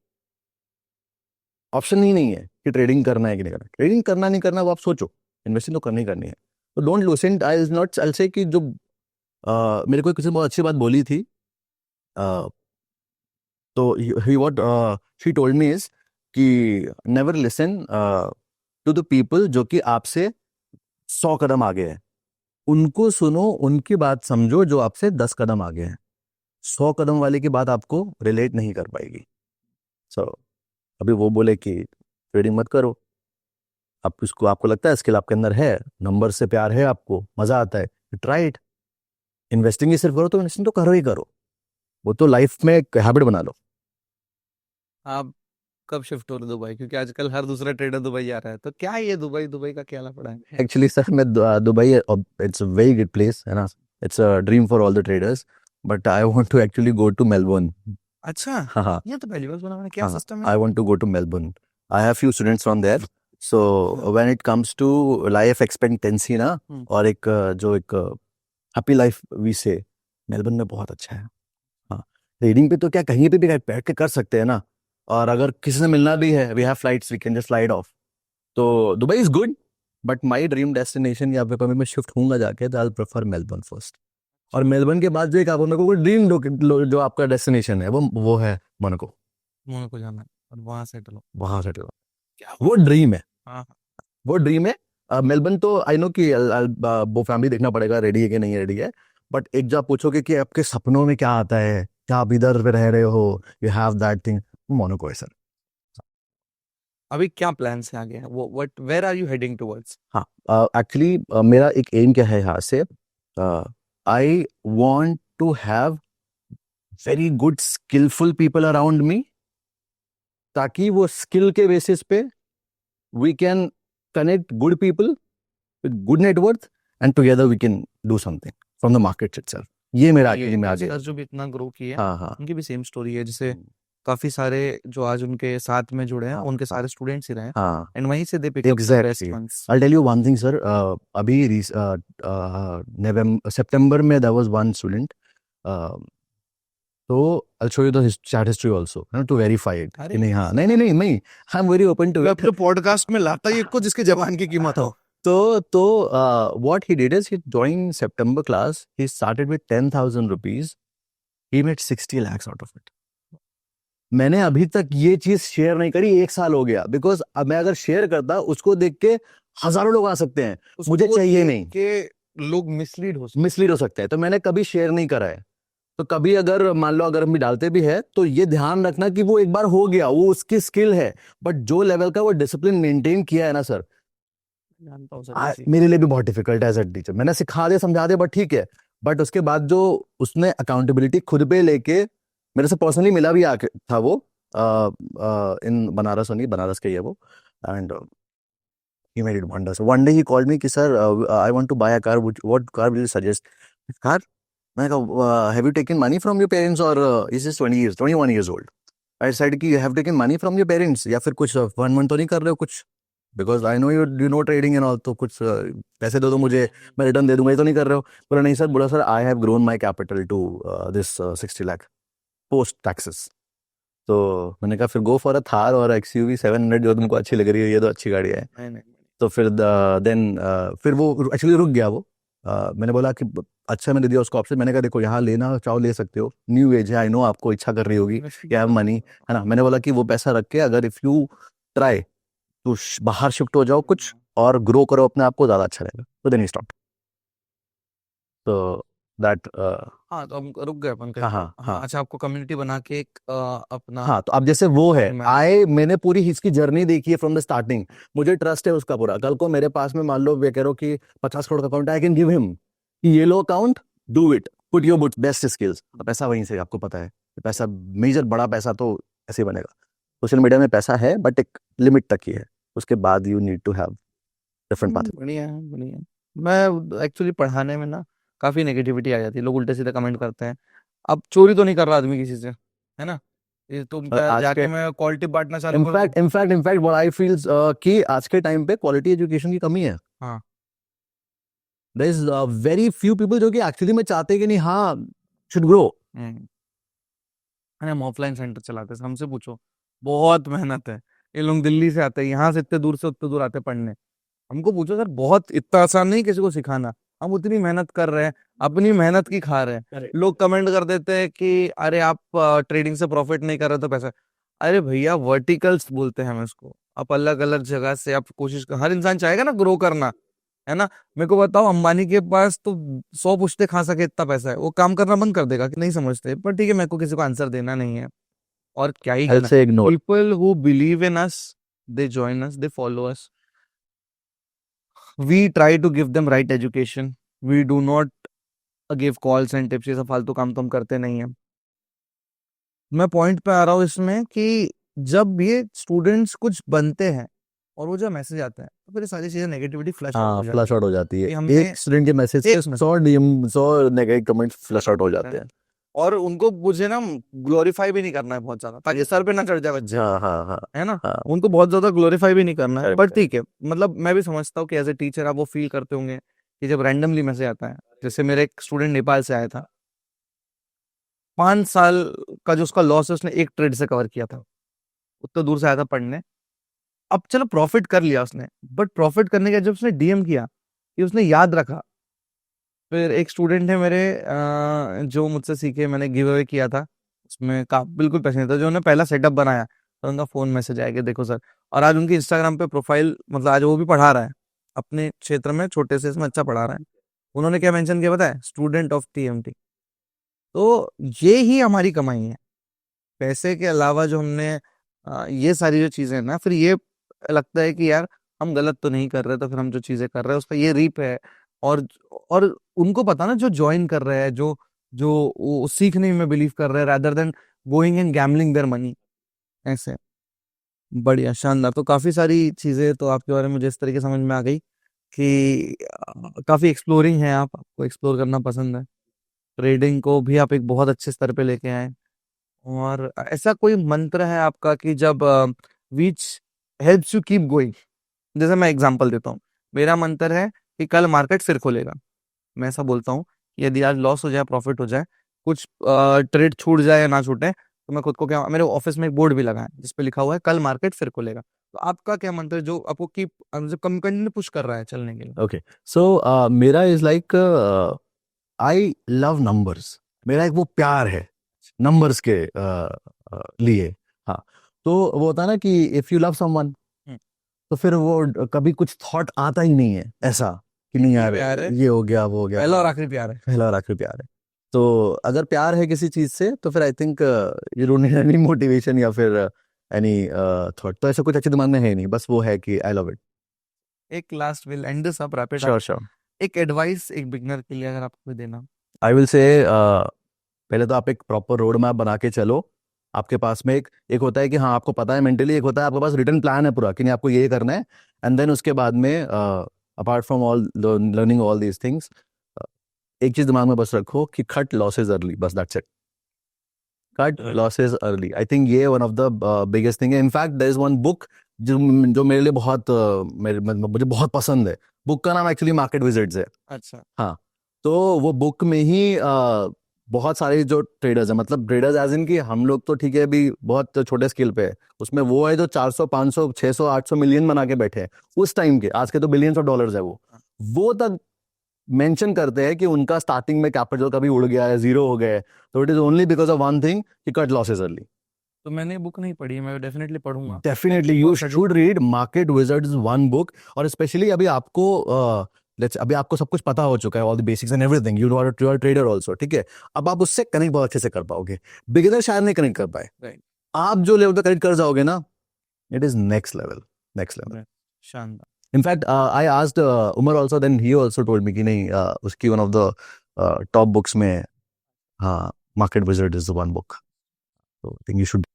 Option ही नहीं है कि ट्रेडिंग करना है कि नहीं करना। ट्रेडिंग करना नहीं करना वो आप सोचो, इन्वेस्टिंग तो करनी ही करनी है। तो don't lucent, I is not, I say कि जो मेरे को किसी ने बहुत अच्छी बात बोली थी, तो ही what she told me is कि never listen to the people जो कि आपसे 100 कदम आगे है, उनको सुनो, उनकी बात समझो जो आपसे 10 कदम आगे हैं। 100 कदम वाले की बात आपको रिलेट नहीं कर पाएगी। सो अभी वो बोले कि ट्रेडिंग मत करो, आप इसको, आपको लगता है स्किल आपके अंदर है, नंबर से प्यार है, आपको मजा आता है, ट्राई इट। इन्वेस्टिंग ही सिर्फ करो तो इन्वेस्टिंग तो करो ही करो, वो तो लाइफ में एक हैबिट बना लो। आप कब शिफ्ट हो रहे दुबई, क्योंकि आजकल हर दूसरा ट्रेडर दुबई जा रहा है, तो क्या ये दुबई दुबई का क्या लफड़ा है? एक्चुअली सर मैं Dubai, it's a very good place है ना, it's a dream for all the traders, but I want to actually go to Melbourne. अच्छा, हाँ हाँ ये तो पहली बार सुना मैंने, क्या हाँ, सिस्टम आई है? Want to go to Melbourne. I have few students from there, so when it comes to life expectancy ना, और एक जो एक happy life we say, Melbourne में बहुत अच्छा है। हाँ, रीडिंग पे तो क्या कहीं पे भी बैठ के कर सकते हैं ना, और अगर किसी से मिलना भी है, we have flights, we can just flight off. तो Dubai is good, but my dream destination या पे मैं शिफ्ट होऊंगा जाके, तो आई प्रेफर मेलबोर्न फर्स्ट। और मेलबोर्न के बाद जो एक आप मेरे को ड्रीम जो आपका डेस्टिनेशन है वो है मोनाको। मोनाको जाना है और वहां सेटल हो? वहां सेटल, क्या वो बात है। ड्रीम है, हाँ वो ड्रीम है। मेलबर्न तो आई नो कि वो फैमिली देखना पड़ेगा रेडी है कि नहीं रेडी है, बट एक जो आप पूछोगे कि आपके सपनों में क्या आता है, क्या आप इधर पे रह रहे हो, you have that thing, Monaco है सर। अभी क्या प्लान्स है आगे, वो what where are you heading towards? हाँ, एक्चुअली मेरा एक एम क्या है यहाँ से, I want to have very good skilful people around me, ताकि वो स्किल के बेसिस पे we can connect good people with good net worth, and together we can do something from the market itself. ये मेरा actually में आगे। Sir जो भी इतना ग्रो किए हैं, हाँ हाँ उनकी भी सेम स्टोरी है, जैसे काफी सारे जो आज उनके साथ में जुड़े हैं, हाँ उनके सारे स्टूडेंट्स ही रहे हैं, हाँ, एंड वहीं से they pick up the best exactly. Once. I'll tell you one thing, sir. अभी नवंबर सितंबर में there was one student. तो I'll show you the chat history also, to verify it. अरे कि नहीं, हाँ, नहीं नहीं नहीं नहीं, I'm very open to it. तो पॉडकास्ट में लाता ही को जिसके जवान की कीमत हो। तो what he did is he during September class he started with 10,000 rupees. He made 60 lakhs out of it. मैंने अभी तक ये चीज शेयर नहीं करी, 1 साल हो गया, बिकॉज अब मैं अगर शेयर करता उसको देख के हजारों लोग आ सकते हैं, मुझे चाहिए नहीं कि लोग मिसलीड हो सकते हैं, तो मैंने कभी शेयर नहीं करा है। तो कभी अगर मान लो अगर हम डालते भी है तो ये ध्यान रखना कि वो एक बार हो गया, वो उसकी स्किल है, बट जो लेवल का वो डिसिप्लिन मेंटेन किया है ना सर, जानता हूँ सर। मेरे लिए भी बहुत डिफिकल्ट है एज अ टीचर। मैंने सिखा दिया समझा दिया बट ठीक है, बट उसके बाद जो उसने अकाउंटेबिलिटी खुद पे लेके मेरे से पर्सनली मिला भी आके था वो, इन बनारस, नहीं बनारस का ही है वो, and he made it wonders. One day he called me कि sir, I want to buy a car, what car will you suggest? car, मैंने कहा have you taken money from your parents or is this 21 years old? I said कि you have taken money from your parents, या फिर कुछ fund तो नहीं कर रहे हो कुछ, because I know you know trading and all, तो कुछ पैसे दो मुझे, मैं रिटर्न दे दूंगा, ये तो नहीं कर रहे हो? बोला नहीं सर, बोला sir I have grown my capital to this 60 lakh post taxes. तो मैंने कहा फिर गो फॉर अ थार और XUV 700 जो तुमको अच्छी लग रही है, ये तो अच्छी गाड़ी है। नहीं तो फिर देन फिर वो एक्चुअली रुक गया वो। मैंने बोला कि अच्छा, मैंने दिया उसको ऑप्शन, मैंने कहा देखो यहाँ लेना चाहो ले सकते हो, न्यू एज है, आई नो आपको इच्छा कर रही होगी, या हैव मनी, है ना। मैंने बोला कि वो पैसा रख के अगर इफ यू ट्राई तो बाहर शिफ्ट हो जाओ कुछ और ग्रो करो अपने आप को, ज्यादा अच्छा रहेगा। तो देन ही स्टॉप। तो दैट हाँ, तो हम रुक गए अपन हाँ हाँ हाँ अच्छा, आपको कम्युनिटी बना के एक अपना हाँ, तो अब जैसे वो है, मैं- मैंने पूरी इसकी जर्नी देखी है फ्रॉम द स्टार्टिंग, मुझे ट्रस्ट है उसका पूरा। कल को मेरे पास में मान लो वे कह रहे हो कि 50 करोड़ का account, I can give him कि ये लो account, do it, put your best skills. पैसा वहीं से आपको पता है, पैसा मेजर बड़ा पैसा तो ऐसे ही बनेगा। सोशल मीडिया में पैसा है बट एक लिमिट तक ही है, उसके बाद you need to have different path. बढ़िया है बढ़िया है। मैं एक्चुअली पढ़ाने में ना काफी नेगेटिविटी आ जाती है, लोग उल्टे सीधे कमेंट करते हैं। अब चोरी तो नहीं कर रहा आदमी किसी से, है ना, ये तुम आज जाके के मैं क्वालिटी बांटना चालू कर दूं। इनफैक्ट व्हाट आई फील्स कि आज के टाइम पे क्वालिटी एजुकेशन की कमी है। हाँ। There is very few people जो कि एक्चुअली में चाहते हैं कि नहीं, हाँ शुड ग्रो। हम ऑफलाइन सेंटर चलाते हैं, हमसे पूछो, बहुत मेहनत है। ये लोग दिल्ली से आते हैं, यहाँ से इतने दूर से उतने दूर आते हैं पढ़ने। हमको पूछो सर, बहुत इतना आसान नहीं किसी को सिखाना, हम उतनी मेहनत कर रहे हैं, अपनी मेहनत की खा रहे हैं। लोग कमेंट कर देते हैं कि अरे आप ट्रेडिंग से प्रॉफिट नहीं कर रहे तो पैसा। अरे भैया, वर्टिकल्स बोलते हैं हम इसको। आप अलग अलग जगह से आप कोशिश कर, हर इंसान चाहेगा ना ग्रो करना, है ना। मेरे को बताओ, अंबानी के पास तो 100 पुश्ते खा सके इतना पैसा है, वो काम करना बंद कर देगा कि नहीं समझते? पर ठीक है, मेरे को किसी को आंसर देना नहीं है, और क्या ही I'll कहना। say ignore. People who believe in us, they join us, they follow us. We try to give them right education. We do not give calls and tips, ये सब फालतू काम तो हम करते नहीं है। मैं पॉइंट पे आ रहा हूँ इसमें कि जब ये स्टूडेंट्स कुछ बनते हैं और वो जो मैसेज आता है तो फिर ये सारी चीजें नेगेटिविटी फ्लश आउट हाँ हो जाती फ्लश है आउट हो जाती है, कि हमने एक स्टूडेंट के मैसेज एक के 100 DM 100 negative comments flush out हो जाते हैं। और उनको मुझे ना ग्लोरीफाई भी नहीं करना है बहुत ज्यादा, ताकि सर पे ना चढ़ जाए बच्चे, हाँ हाँ हाँ है ना। हाँ उनको बहुत ज्यादा ग्लोरीफाई भी नहीं करना है, correct, बट correct. ठीक है, मतलब मैं भी समझता हूँ कि एज ए टीचर आप वो फील करते होंगे कि जब रैंडमली मैसेज आता है। जैसे मेरे एक स्टूडेंट नेपाल से आया था, 5 साल का जो उसका लॉस है उसने एक ट्रेड से कवर किया था, उतना दूर से आया था पढ़ने। अब चलो प्रॉफिट कर लिया उसने, बट प्रॉफिट करने के बाद जब उसने डीएम किया, ये उसने याद रखा। फिर एक स्टूडेंट है मेरे जो मुझसे सीखे, मैंने गिव अवे किया था, उसमें का बिल्कुल पैसे था, जो उन्होंने पहला सेटअप बनाया, तो उनका फोन मैसेज आया कि देखो सर। और आज उनकी इंस्टाग्राम पे प्रोफाइल, मतलब आज वो भी पढ़ा रहा है अपने क्षेत्र में, छोटे से इसमें अच्छा पढ़ा रहा है। उन्होंने क्या मेंशन किया पता है? Student of TMT. तो ये ही हमारी कमाई है। पैसे के अलावा जो हमने ये सारी जो चीजें हैं ना, फिर ये लगता है कि यार हम गलत तो नहीं कर रहे, तो फिर हम जो चीजें कर रहे हैं उसका ये रीप है। और और उनको पता ना, जो ज्वाइन कर रहे हैं, जो जो वो सीखने में बिलीव कर रहे हैं, rather than going and gambling their money. ऐसे बढ़िया, शानदार। तो काफी सारी चीजें तो आपके बारे में मुझे इस तरीके समझ में आ गई कि काफी एक्सप्लोरिंग है आप, आपको एक्सप्लोर करना पसंद है। ट्रेडिंग को भी आप एक बहुत अच्छे स्तर पे लेके आए। और ऐसा कोई मंत्र है आपका कि जब which helps you keep going? जैसे मैं एग्जांपल देता हूँ, मेरा मंत्र है कि कल मार्केट फिर खुलेगा। मैं ऐसा बोलता हूँ, यदि आज लॉस हो जाए प्रॉफिट हो जाए, कुछ ट्रेड छूट जाए या ना छूटे, तो मैं खुद को क्या, मेरे ऑफिस में एक बोर्ड भी लगा है जिस पे लिखा हुआ है कल मार्केट फिर खुलेगा। तो आपका क्या मंत्र है जो आपको कीप कंटिन्यू पुश कर रहा है चलने के लिए? ओके सो मेरा is like I love numbers. मेरा एक वो प्यार है नंबर्स के लिए। हाँ, तो वो होता है ना कि इफ यू लव समवन, हम्म, तो फिर वो कभी कुछ थॉट आता ही नहीं है ऐसा कि नहीं यार प्यार है, ये हो गया वो हो गया। पहला और हाँ, आखिरी प्यार है। पहला और आखिरी प्यार है। तो अगर प्यार है किसी चीज से तो फिर I think you don't need any motivation या फिर एनी थॉट। तो ऐसा कुछ अच्छे दिमाग में है नहीं, बस वो है कि आई लव इट। एक last will and this up, wrap it up. Sure sure. एक एडवाइस एक बिगनर के लिए अगर आपको कोई देना। आई विल से पहले तो आप एक प्रॉपर रोड मैप बना के चलो। आपके पास में एक एक होता है कि हाँ आपको पता है मेंटली, एक होता है आपके पास रिटन प्लान है पूरा कि नहीं आपको ये करना है। एंड देन उसके बाद में apart from all learning all these things, एक चीज दिमाग में बस रखो कि कट लॉसेज अर्ली, बस that's it. Cut losses early, I think ये one of the biggest thing है। In fact there is one book जो जो मेरे लिए बहुत मुझे बहुत पसंद है। बुक का नाम एक्चुअली मार्केट विजिट्स है। अच्छा। हाँ, तो वो बुक में ही बहुत सारे जो ट्रेडर्स हैं, मतलब ट्रेडर्स एज इन कि हम लोग तो ठीक है अभी बहुत छोटे स्केल पे है, उसमें वो है जो 400 500 600 800 मिलियन बना के बैठे हैं उस टाइम के, आज के तो बिलियंस ऑफ डॉलर्स है वो तक मेंशन करते हैं कि उनका स्टार्टिंग में कैपिटल कभी उड़ गया है, जीरो हो गया है। तो it is only because of one thing कि कट लॉसेज अर्ली। तो मैंने बुक नहीं पढ़ी, मैं डेफिनेटली पढ़ूंगा। Definitely you should read market wizards one book. और स्पेशली अभी आपको अभी आपको सब कुछ पता हो चुका है, all the basics and everything, you are trader also, ठीक है। अब आप उससे कनेक्ट बहुत अच्छे से कर पाओगे, बिगिनर शायद नहीं कनेक्ट कर पाए। राइट। आप जो लेवल पे कनेक्ट कर जाओगे ना, it is next level, next level. शानदार। In fact I asked Umar also, then he also told me कि नहीं उसकी one of the top books में, हाँ, market wizard is the one book, तो आई थिंक यू शुड।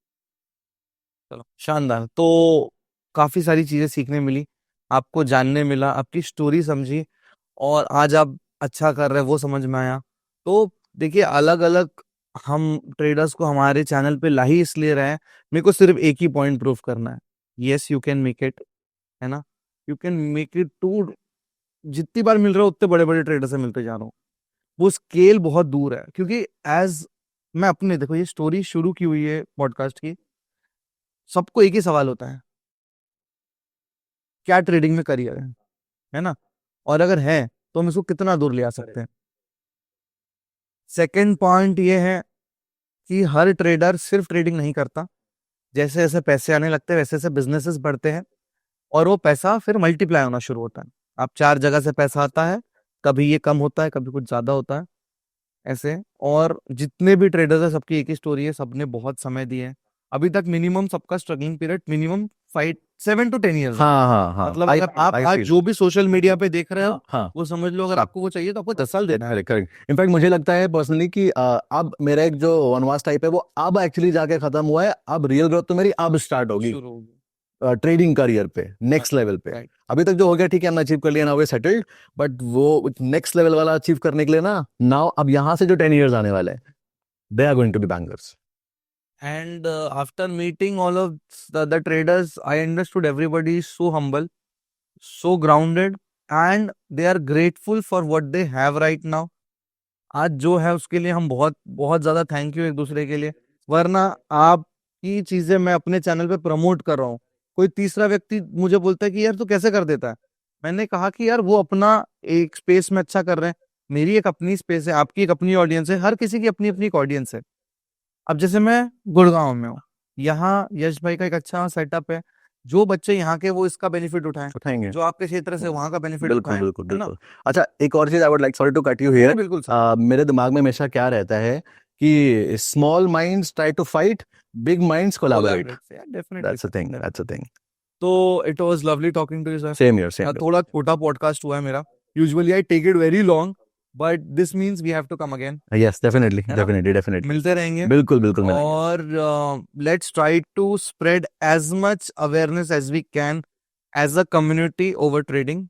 चलो शानदार। तो काफी सारी चीजें सीखने मिली, आपको जानने मिला, आपकी स्टोरी समझी, और आज आप अच्छा कर रहे हैं वो समझ में आया। तो देखिए, अलग अलग हम ट्रेडर्स को हमारे चैनल पे ला ही इसलिए रहे हैं, मेरे को सिर्फ एक ही पॉइंट प्रूव करना है, yes you can make it, है ना। You can make it too, जितनी बार मिल रहे हो उतने बड़े बड़े ट्रेडर से मिलते जा रहा हूँ। वो स्केल बहुत दूर है, क्योंकि एज मैं अपने, देखो ये स्टोरी शुरू की हुई है पॉडकास्ट की, सबको एक ही सवाल होता है, क्या ट्रेडिंग में करियर है ना। और अगर है तो हम इसको कितना दूर ले आ सकते हैं। सेकंड पॉइंट ये है कि हर ट्रेडर सिर्फ ट्रेडिंग नहीं करता, जैसे जैसे पैसे आने लगते हैं वैसे वैसे बिजनेसेस बढ़ते हैं, और वो पैसा फिर मल्टीप्लाई होना शुरू होता है। अब 4 जगह से पैसा आता है, कभी ये कम होता है, कभी कुछ ज्यादा होता है, ऐसे। और जितने भी ट्रेडर्स है सबकी एक ही स्टोरी है, सबने बहुत समय दिया है। अभी तक मिनिमम सबका struggling period minimum 5 7 to 10 years। हाँ हाँ हाँ, मतलब अगर आप आज feel- जो भी सोशल मीडिया पे देख रहे हो हाँ वो समझ लो, अगर आपको वो चाहिए तो आपको 10 साल देना है। करेक्ट। इनफैक्ट मुझे लगता है पर्सनली कि अब मेरा एक जो वनवास टाइप है वो अब एक्चुअली जाके खत्म हुआ है, अब रियल ग्रोथ तो मेरी अब स्टार्ट होगी शुरू होगी। ट्रेडिंग करियर पे, नेक्स्ट लेवल पे। Right. अभी तक जो हो गया ठीक है, हमने अचीव कर लिया, नाउ वे सेटल्ड, बट वो नेक्स्ट लेवल वाला अचीव करने के लिए ना, नाउ अब यहाँ से जो 10 इयर्स आने वाले हैं, they are going to be bangers. And after meeting all of the traders, I understood everybody is so humble, so grounded, and they are grateful for what they have right now. आज जो है उसके लिए हम बहुत बहुत ज्यादा thank you एक दूसरे के लिए, वरना आपकी चीजें मैं अपने चैनल पे प्रमोट कर रहा हूँ, कोई तीसरा व्यक्ति मुझे बोलता है कि यार तू कैसे कर देता है। मैंने कहा कि यार वो अपना एक स्पेस में अच्छा कर रहे हैं, मेरी एक अपनी स्पेस है, आपकी एक अपनी ऑडियंस है, हर किसी की अपनी अपनी एक ऑडियंस है। अब जैसे मैं गुड़गांव में हूँ, यहाँ यश भाई का एक अच्छा सेटअप है, जो बच्चे यहाँ के वो इसका बेनिफिट उठाएंगे। जो आपके क्षेत्र से वहाँ का बेनिफिट बिल्कुल उठाएं, बिल्कुल है ना? बिल्कुल। अच्छा, एक और चीज I would like, sorry to cut you here, बिल्कुल सर। मेरे दिमाग में हमेशा क्या रहता है कि small minds try to fight, big minds collaborate. Definitely. That's a thing, that's a thing. तो it was lovely talking to you sir. Same here, same थोड़ा छोटा पॉडकास्ट हुआ है मेरा, usually I take it very long, but this means we have to come again. Here. Yes, definitely है ना? Definitely definitely, मिलते रहेंगे बिल्कुल बिल्कुल मिलेंगे। और let's try to spread as much awareness as we can as a community over trading.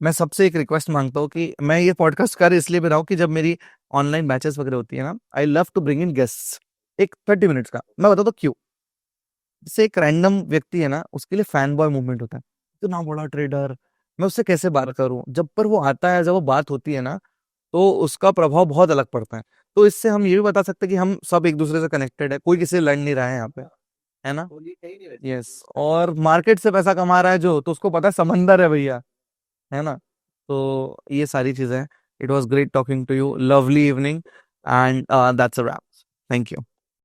मैं सबसे एक रिक्वेस्ट मांगता हूँ कि मैं ये पॉडकास्ट कर इसलिए भी रहा हूँ कि जब मेरी ऑनलाइन बैचेस वगैरह होती है ना, I love to bring in guests, एक 30 मिनट्स का। मैं बताता हूँ क्यों। जैसे एक रैंडम व्यक्ति है ना, उसके लिए फैन बॉय मूवमेंट होता है, इतना बड़ा ट्रेडर, मैं उससे कैसे बात करूं। जब पर वो आता है, जब वो बात होती है ना, तो उसका प्रभाव बहुत अलग पड़ता है। तो इससे हम ये भी बता सकते हैं कि हम सब एक दूसरे से कनेक्टेड है, कोई किसी से लड़ नहीं रहा है यहाँ पे, है ना? यस। और मार्केट से पैसा कमा रहा है जो, तो उसको पता है समंदर है भैया, है ना? तो ये सारी चीजें हैं। It was great talking to you, lovely evening, and that's a wrap. Thank you.